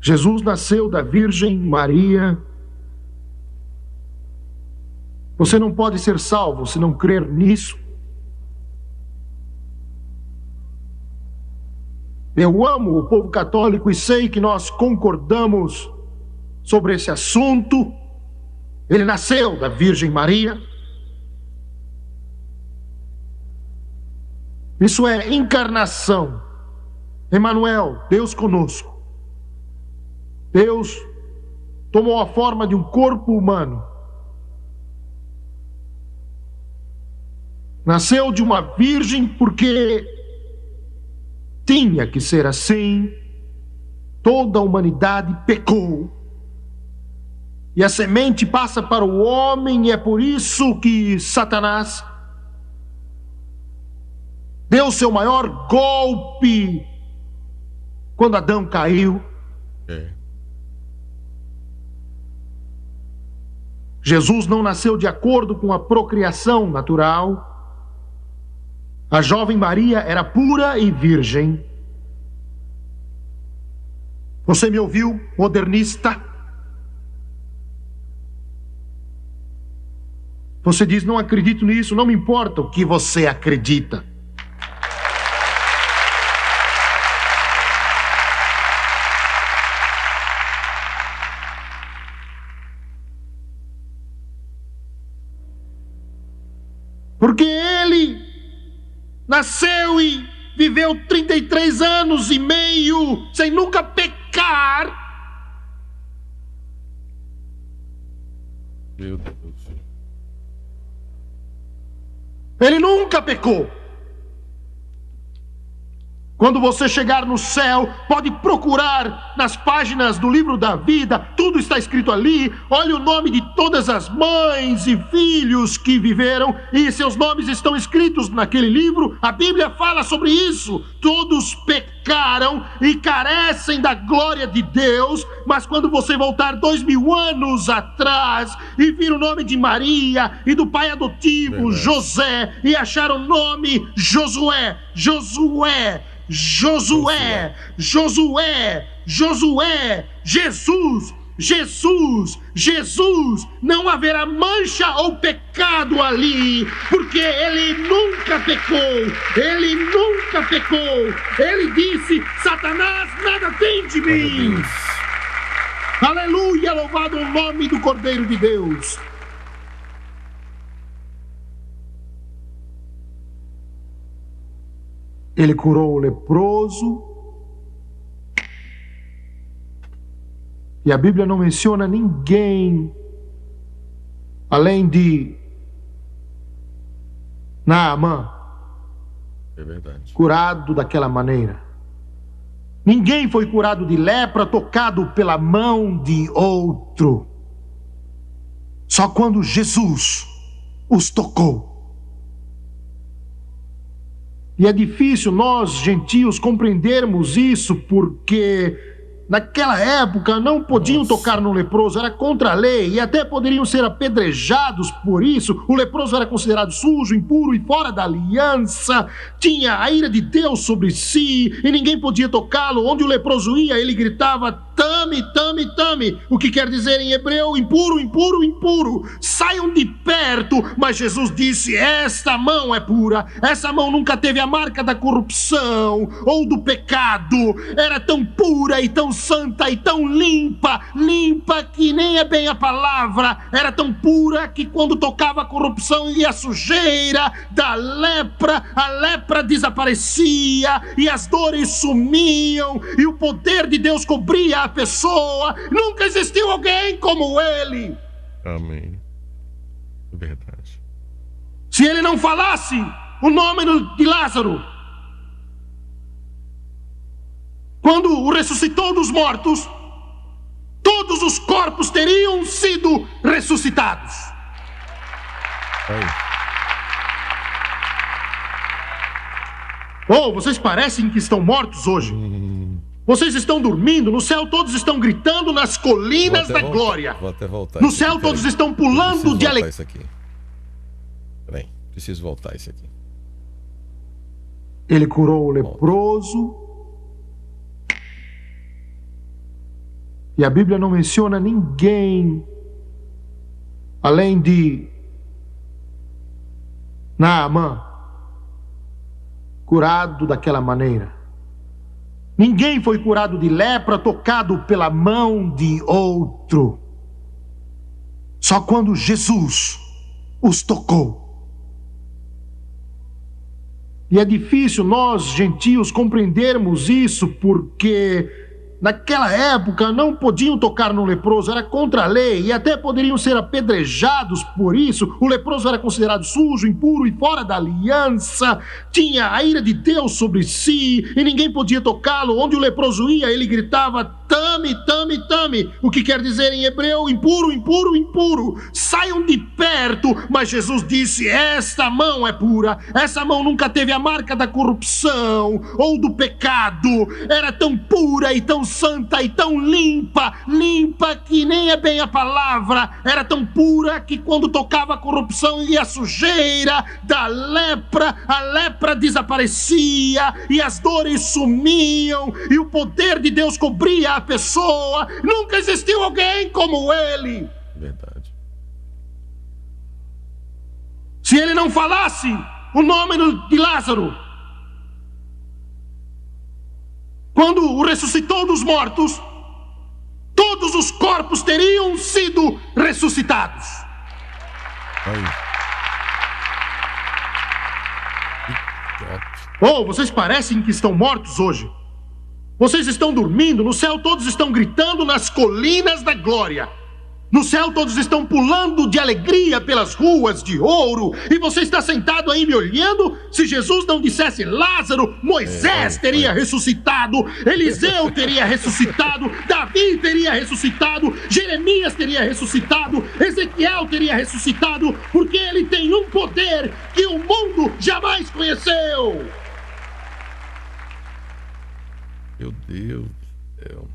Jesus nasceu da Virgem Maria. Você não pode ser salvo se não crer nisso. Eu amo o povo católico e sei que nós concordamos sobre esse assunto. Ele nasceu da Virgem Maria. Isso é encarnação. Emmanuel, Deus conosco. Deus tomou a forma de um corpo humano. Nasceu de uma virgem porque tinha que ser assim. Toda a humanidade pecou. E a semente passa para o homem, e é por isso que Satanás deu seu maior golpe quando Adão caiu. Jesus não nasceu de acordo com a procriação natural. A jovem Maria era pura e virgem. Você me ouviu, modernista? Você diz: não acredito nisso. Não me importa o que você acredita. Porque ele nasceu e viveu 33 anos e meio sem nunca pecar. Meu Deus. Ele nunca pecou. Quando você chegar no céu, pode procurar nas páginas do livro da vida, tudo está escrito ali. Olha o nome de todas as mães e filhos que viveram, e seus nomes estão escritos naquele livro. A Bíblia fala sobre isso. Todos pecaram e carecem da glória de Deus, mas quando você voltar 2000 anos atrás e vir o nome de Maria e do pai adotivo José e achar o nome Josué, Jesus, não haverá mancha ou pecado ali, porque ele nunca pecou. Ele disse: Satanás, nada tem de mim. Aleluia, louvado o nome do Cordeiro de Deus. Ele curou o leproso. E a Bíblia não menciona ninguém além de Naamã. É verdade. Curado daquela maneira. Ninguém foi curado de lepra, tocado pela mão de outro. Só quando Jesus os tocou. E é difícil nós, gentios, compreendermos isso, porque naquela época não podiam tocar no leproso, era contra a lei, e até poderiam ser apedrejados por isso. O leproso era considerado sujo, impuro e fora da aliança, tinha a ira de Deus sobre si, e ninguém podia tocá-lo. Onde o leproso ia, ele gritava: tame, tame, tame, o que quer dizer em hebreu: impuro, impuro, impuro, saiam de perto. Mas Jesus disse: esta mão é pura, essa mão nunca teve a marca da corrupção ou do pecado, era tão pura e tão santa e tão limpa que nem é bem a palavra, era tão pura que quando tocava a corrupção e a sujeira da lepra, a lepra desaparecia e as dores sumiam e o poder de Deus cobria a pessoa. Nunca existiu alguém como ele. Amém. Verdade. Se ele não falasse o nome de Lázaro, quando o ressuscitou dos mortos, todos os corpos teriam sido ressuscitados. Oh, vocês parecem que estão mortos hoje. Vocês estão dormindo, no céu todos estão gritando nas colinas da glória. Vou até voltar. No céu todos estão pulando de alegria. Peraí, preciso voltar isso aqui. Ele curou o leproso. E a Bíblia não menciona ninguém além de Naamã, curado daquela maneira. Ninguém foi curado de lepra, tocado pela mão de outro. Só quando Jesus os tocou. E é difícil nós, gentios, compreendermos isso, porque naquela época não podiam tocar no leproso, era contra a lei, e até poderiam ser apedrejados por isso. O leproso era considerado sujo, impuro e fora da aliança, tinha a ira de Deus sobre si, e ninguém podia tocá-lo. Onde o leproso ia, ele gritava: tame, tame, tame, o que quer dizer em hebreu: impuro, impuro, impuro, saiam de perto. Mas Jesus disse: esta mão é pura, essa mão nunca teve a marca da corrupção ou do pecado, era tão pura e tão santa e tão limpa que nem é bem a palavra, era tão pura que quando tocava a corrupção e a sujeira da lepra, a lepra desaparecia e as dores sumiam e o poder de Deus cobria a pessoa. Nunca existiu alguém como ele. Verdade. Se ele não falasse o nome de Lázaro, quando o ressuscitou dos mortos, todos os corpos teriam sido ressuscitados. Oh, vocês parecem que estão mortos hoje. Vocês estão dormindo, no céu todos estão gritando nas colinas da glória. No céu todos estão pulando de alegria pelas ruas de ouro. E você está sentado aí me olhando? Se Jesus não dissesse Lázaro, Moisés teria ressuscitado, Eliseu teria ressuscitado, Davi teria ressuscitado, Jeremias teria ressuscitado, Ezequiel teria ressuscitado, porque ele tem um poder que o mundo jamais conheceu. Meu Deus do céu.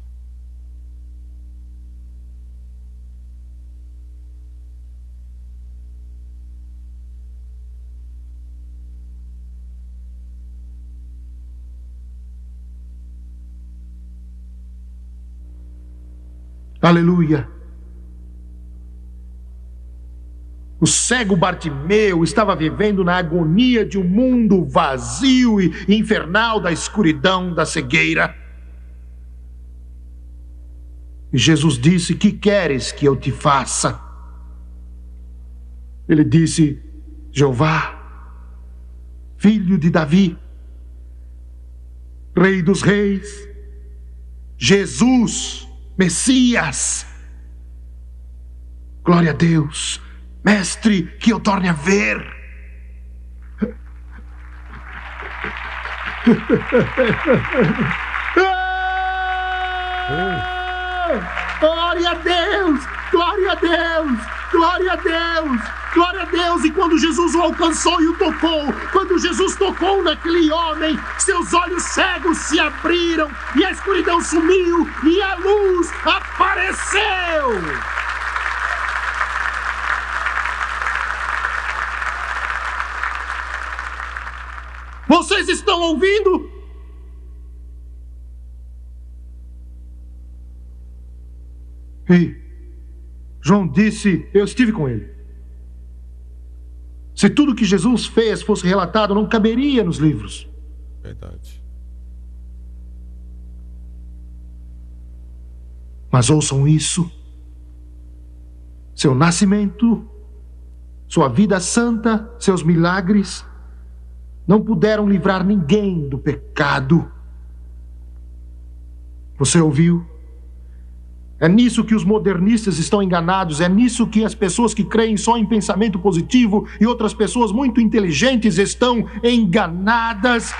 Aleluia. O cego Bartimeu estava vivendo na agonia de um mundo vazio e infernal da escuridão da cegueira. E Jesus disse: que queres que eu te faça? Ele disse: Jeová, filho de Davi, Rei dos reis, Jesus, Messias. Glória a Deus. Mestre, que eu torne a ver. Glória a Deus! Glória a Deus! Glória a Deus! Glória a Deus! E quando Jesus o alcançou e o tocou, quando Jesus tocou naquele homem, seus olhos cegos se abriram e a escuridão sumiu e a luz apareceu! Vocês estão ouvindo? E João disse: eu estive com ele. Se tudo que Jesus fez fosse relatado, não caberia nos livros. Verdade. Mas ouçam isso: seu nascimento, sua vida santa, seus milagres não puderam livrar ninguém do pecado. Você ouviu? É nisso que os modernistas estão enganados, é nisso que as pessoas que creem só em pensamento positivo e outras pessoas muito inteligentes estão enganadas.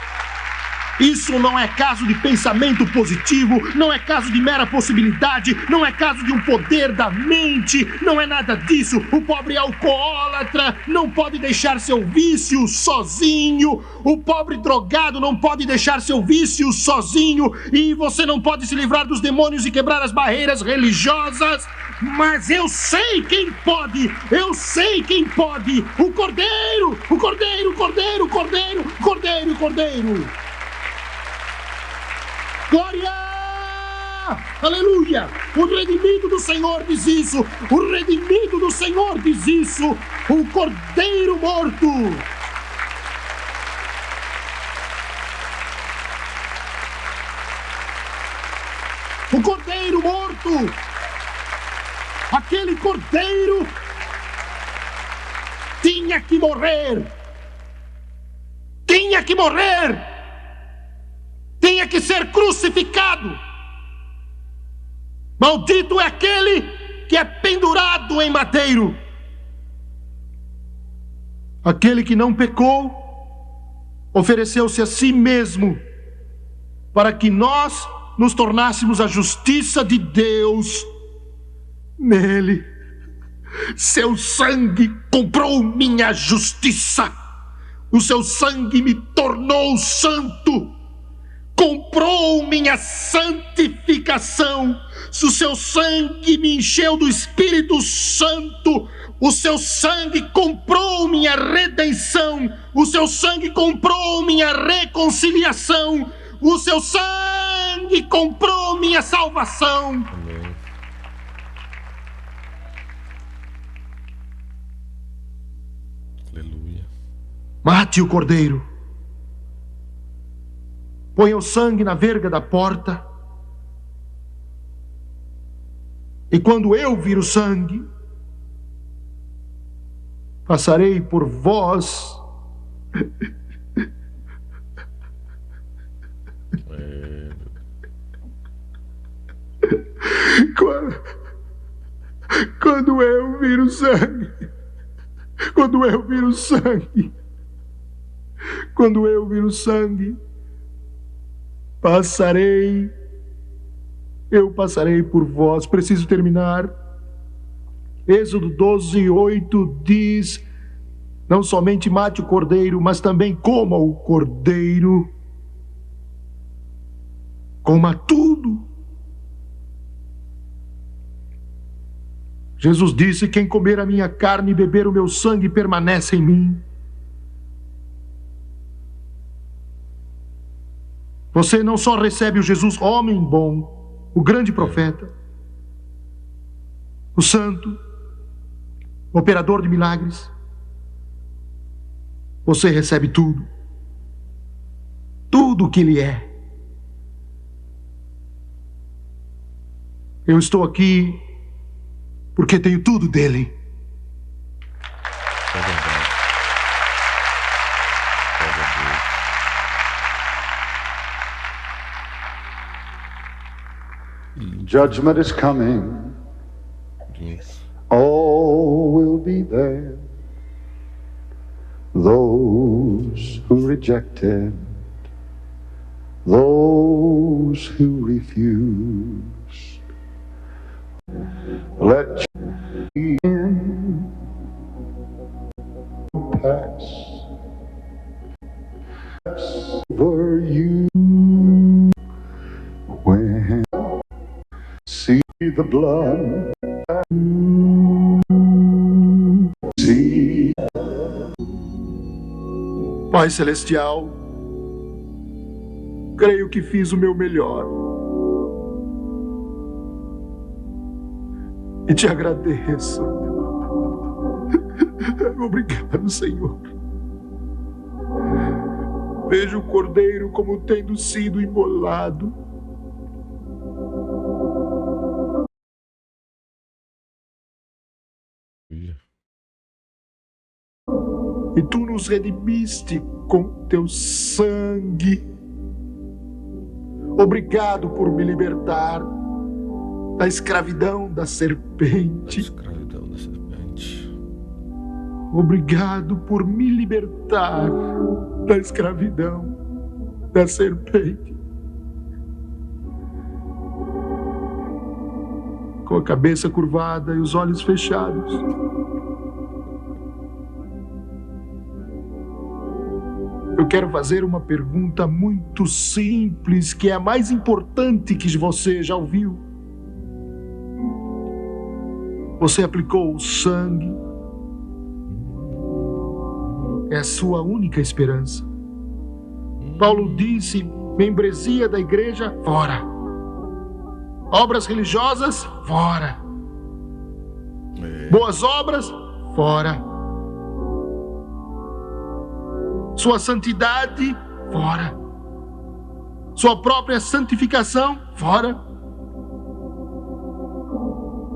Isso não é caso de pensamento positivo, não é caso de mera possibilidade, não é caso de um poder da mente, não é nada disso. O pobre alcoólatra não pode deixar seu vício sozinho, o pobre drogado não pode deixar seu vício sozinho, e você não pode se livrar dos demônios e quebrar as barreiras religiosas. Mas eu sei quem pode, eu sei quem pode: o Cordeiro, o Cordeiro, o Cordeiro, o Cordeiro, o Cordeiro, o Cordeiro. Glória! Aleluia! O redimido do Senhor diz isso, o redimido do Senhor diz isso, o Cordeiro morto. O Cordeiro morto, aquele Cordeiro tinha que morrer, tinha que morrer, tinha que ser crucificado. Maldito é aquele que é pendurado em madeiro. Aquele que não pecou, ofereceu-se a si mesmo para que nós nos tornássemos a justiça de Deus nele. Seu sangue comprou minha justiça. O seu sangue me tornou santo. Comprou minha santificação. O seu sangue me encheu do Espírito Santo. O seu sangue comprou minha redenção. O seu sangue comprou minha reconciliação. O seu sangue comprou minha salvação. Amém. Aleluia. Mate o cordeiro. Ponha o sangue na verga da porta. E quando eu vir o sangue, passarei por vós. Quando eu viro sangue, quando eu viro sangue, quando eu viro sangue, eu passarei por vós. Preciso terminar. Êxodo 12:8 diz: não somente mate o cordeiro, mas também coma o cordeiro. Coma tudo. Jesus disse: quem comer a minha carne e beber o meu sangue permanece em mim. Você não só recebe o Jesus homem bom, o grande profeta, o santo, o operador de milagres. Você recebe tudo. Tudo o que Ele é. Eu estou aqui porque tenho tudo dele. É verdade. Judgment is coming. Isso. All will be there. Those who rejected, those who refused. Let you in pass over you when see the blood. See. Pai Celestial, creio que fiz o meu melhor. E te agradeço. Obrigado, Senhor. Vejo o cordeiro como tendo sido imolado. E tu nos redimiste com teu sangue. Obrigado por me libertar da escravidão da serpente. Escravidão da serpente. Obrigado por me libertar da escravidão da serpente. Com a cabeça curvada e os olhos fechados, eu quero fazer uma pergunta muito simples, que é a mais importante que você já ouviu. Você aplicou o sangue? É a sua única esperança. Paulo disse: membresia da igreja, fora. Obras religiosas, fora. Boas obras, fora. Sua santidade, fora. Sua própria santificação, fora.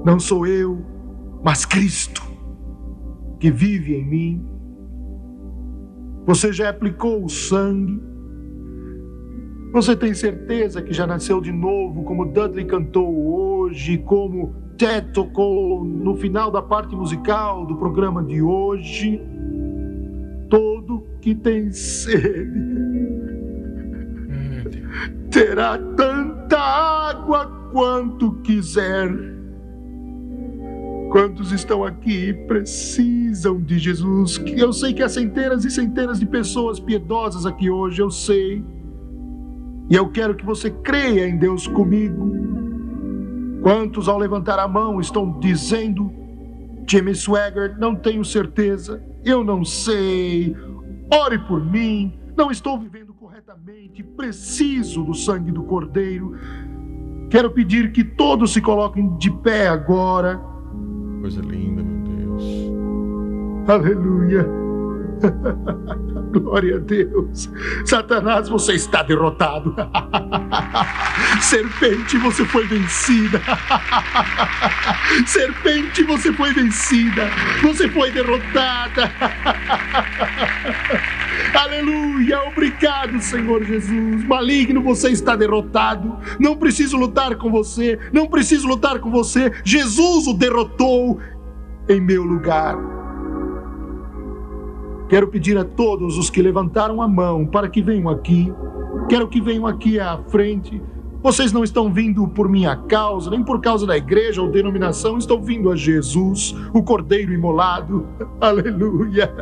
Não sou eu, mas Cristo que vive em mim. Você já aplicou o sangue? Você tem certeza que já nasceu de novo, como Dudley cantou hoje, como Ted tocou no final da parte musical do programa de hoje? Todo que tem sede terá tanta água quanto quiser. Quantos estão aqui e precisam de Jesus? Eu sei que há centenas e centenas de pessoas piedosas aqui hoje, eu sei. E eu quero que você creia em Deus comigo. Quantos, ao levantar a mão, estão dizendo: Jimmy Swaggart, não tenho certeza, eu não sei, ore por mim, não estou vivendo corretamente, preciso do sangue do Cordeiro. Quero pedir que todos se coloquem de pé agora. Coisa linda, meu Deus. Aleluia. Glória a Deus. Satanás, você está derrotado. Serpente, você foi vencida. Serpente, você foi vencida. Você foi derrotada. Aleluia, obrigado, Senhor Jesus. Maligno, você está derrotado. Não preciso lutar com você, não preciso lutar com você. Jesus o derrotou em meu lugar. Quero pedir a todos os que levantaram a mão para que venham aqui. Quero que venham aqui à frente. Vocês não estão vindo por minha causa, nem por causa da igreja ou denominação. Estão vindo a Jesus, o Cordeiro imolado. Aleluia.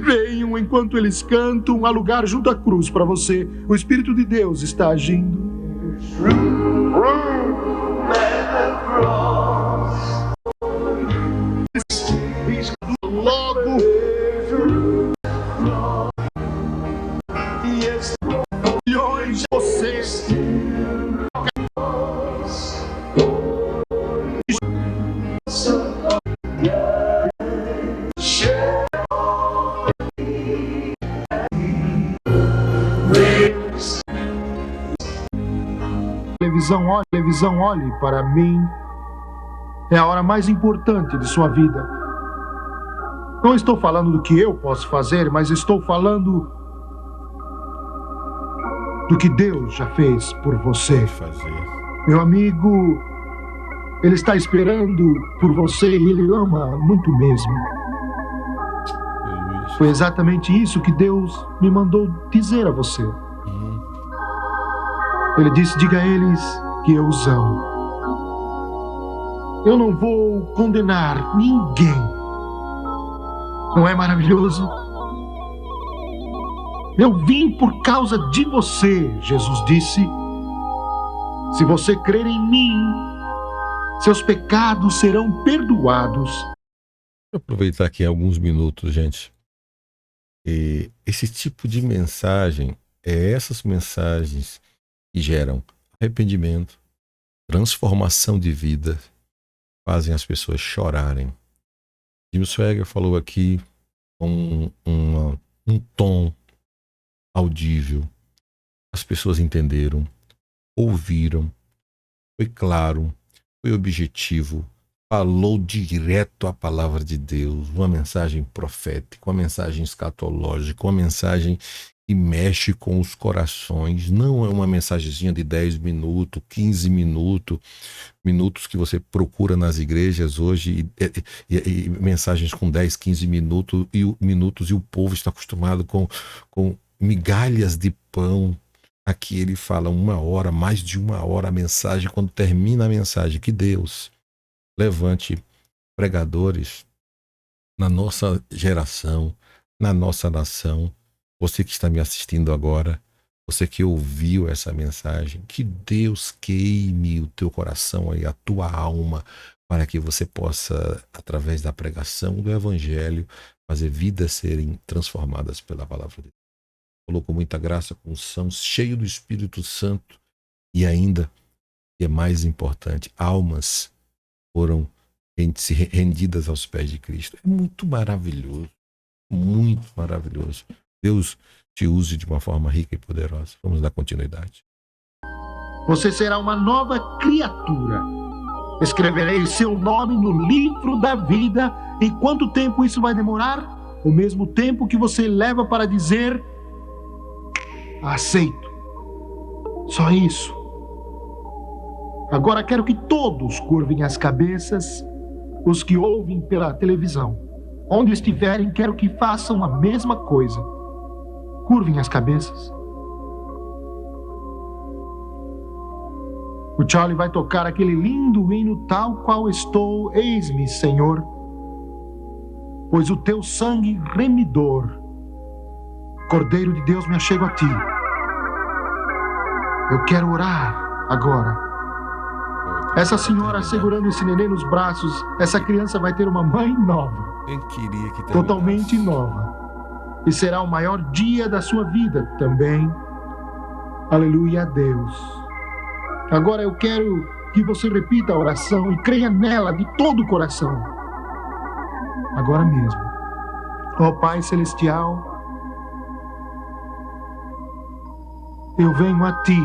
Venham enquanto eles cantam, há lugar junto à cruz para você. O Espírito de Deus está agindo. Logo você televisão, olhe para mim. É a hora mais importante de sua vida. Não estou falando do que eu posso fazer, mas estou falando do que Deus já fez por você. Meu amigo, Ele está esperando por você e Ele ama muito mesmo. Foi exatamente isso que Deus me mandou dizer a você. Ele disse, diga a eles que eu os amo. Eu não vou condenar ninguém. Não é maravilhoso? Eu vim por causa de você, Jesus disse. Se você crer em mim, seus pecados serão perdoados. Vou aproveitar aqui alguns minutos, gente. E esse tipo de mensagem, essas mensagens que geram arrependimento, transformação de vida, fazem as pessoas chorarem. Jim Swagger falou aqui com um tom audível. As pessoas entenderam, ouviram, foi claro, foi objetivo, falou direto a palavra de Deus, uma mensagem profética, uma mensagem escatológica, uma mensagem que mexe com os corações. Não é uma mensagenzinha de 10 minutos, 15 minutos que você procura nas igrejas hoje, e mensagens com 10, 15 minutos, e o povo está acostumado com migalhas de pão. Aqui ele fala 1 hora, mais de 1 hora a mensagem. Quando termina a mensagem, que Deus levante pregadores na nossa geração, na nossa nação. Você que está me assistindo agora, você que ouviu essa mensagem, que Deus queime o teu coração e a tua alma, para que você possa, através da pregação do Evangelho, fazer vidas serem transformadas pela palavra de Deus. Falou com muita graça, com unção, cheio do Espírito Santo, e ainda, que é mais importante, almas foram rendidas aos pés de Cristo. É muito maravilhoso, muito maravilhoso. Deus te use de uma forma rica e poderosa. Vamos dar continuidade. Você será uma nova criatura. Escreverei seu nome no livro da vida. E quanto tempo isso vai demorar? O mesmo tempo que você leva para dizer aceito. Só isso. Agora quero que todos curvem as cabeças, os que ouvem pela televisão. Onde estiverem, quero que façam a mesma coisa. Curvem as cabeças. O Charlie vai tocar aquele lindo hino, tal qual estou, eis-me, Senhor. Pois o teu sangue remidor, Cordeiro de Deus, me achego a ti. Eu quero orar agora. Essa senhora segurando esse neném nos braços, essa criança vai ter uma mãe nova. Quem queria que totalmente nova. E será o maior dia da sua vida também. Aleluia a Deus. Agora eu quero que você repita a oração e creia nela de todo o coração. Agora mesmo. Ó Pai Celestial, eu venho a Ti.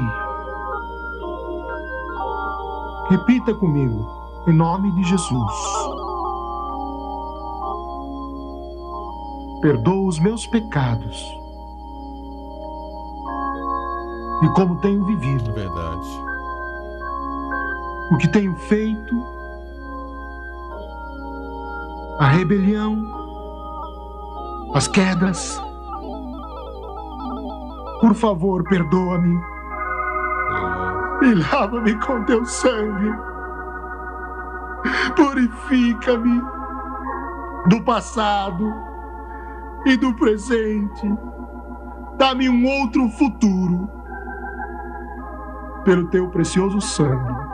Repita comigo, em nome de Jesus. perdoa os meus pecados e como tenho vivido, Verdade. o que tenho feito, a rebelião, as quedas. Por favor, perdoa-me Aleluia. e lava-me com teu sangue. Purifica-me do passado e do presente. Dá-me um outro futuro pelo teu precioso sangue.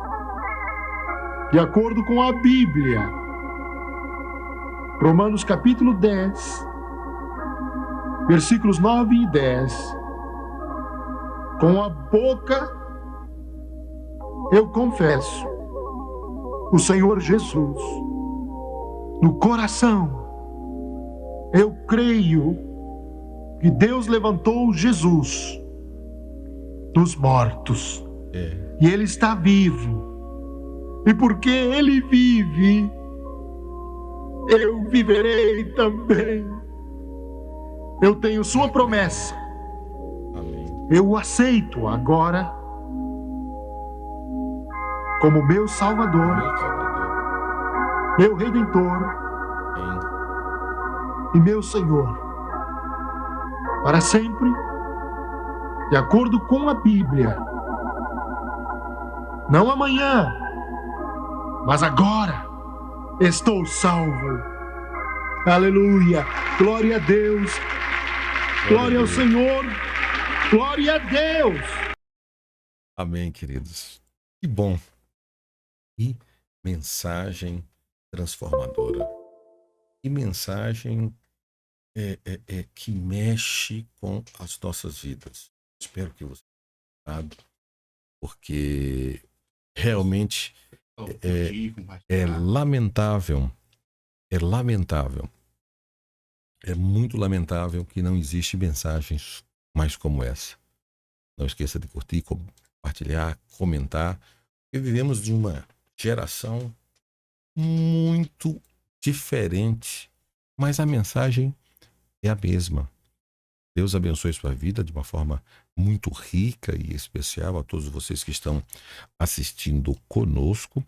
De acordo com a Bíblia, Romanos capítulo 10, versículos 9 e 10. Com a boca eu confesso o Senhor Jesus. No coração eu creio que Deus levantou Jesus dos mortos. E Ele está vivo. E porque Ele vive, eu viverei também. Eu tenho sua promessa. Amém. Eu o aceito agora como meu Salvador, Meu Salvador. meu Redentor Amém. e meu Senhor. Para sempre, de acordo com a Bíblia. Não amanhã, mas agora estou salvo. Aleluia! Glória a Deus! Glória ao Senhor! Glória a Deus! Amém, queridos. Que bom. Que mensagem transformadora. Que mensagem que mexe com as nossas vidas. Espero que você tenha gostado, porque realmente é lamentável, é muito lamentável que não existe mensagens mais como essa. Não esqueça de curtir, compartilhar, comentar, porque vivemos de uma geração muito diferente, mas a mensagem é a mesma. Deus abençoe sua vida de uma forma muito rica e especial a todos vocês que estão assistindo conosco.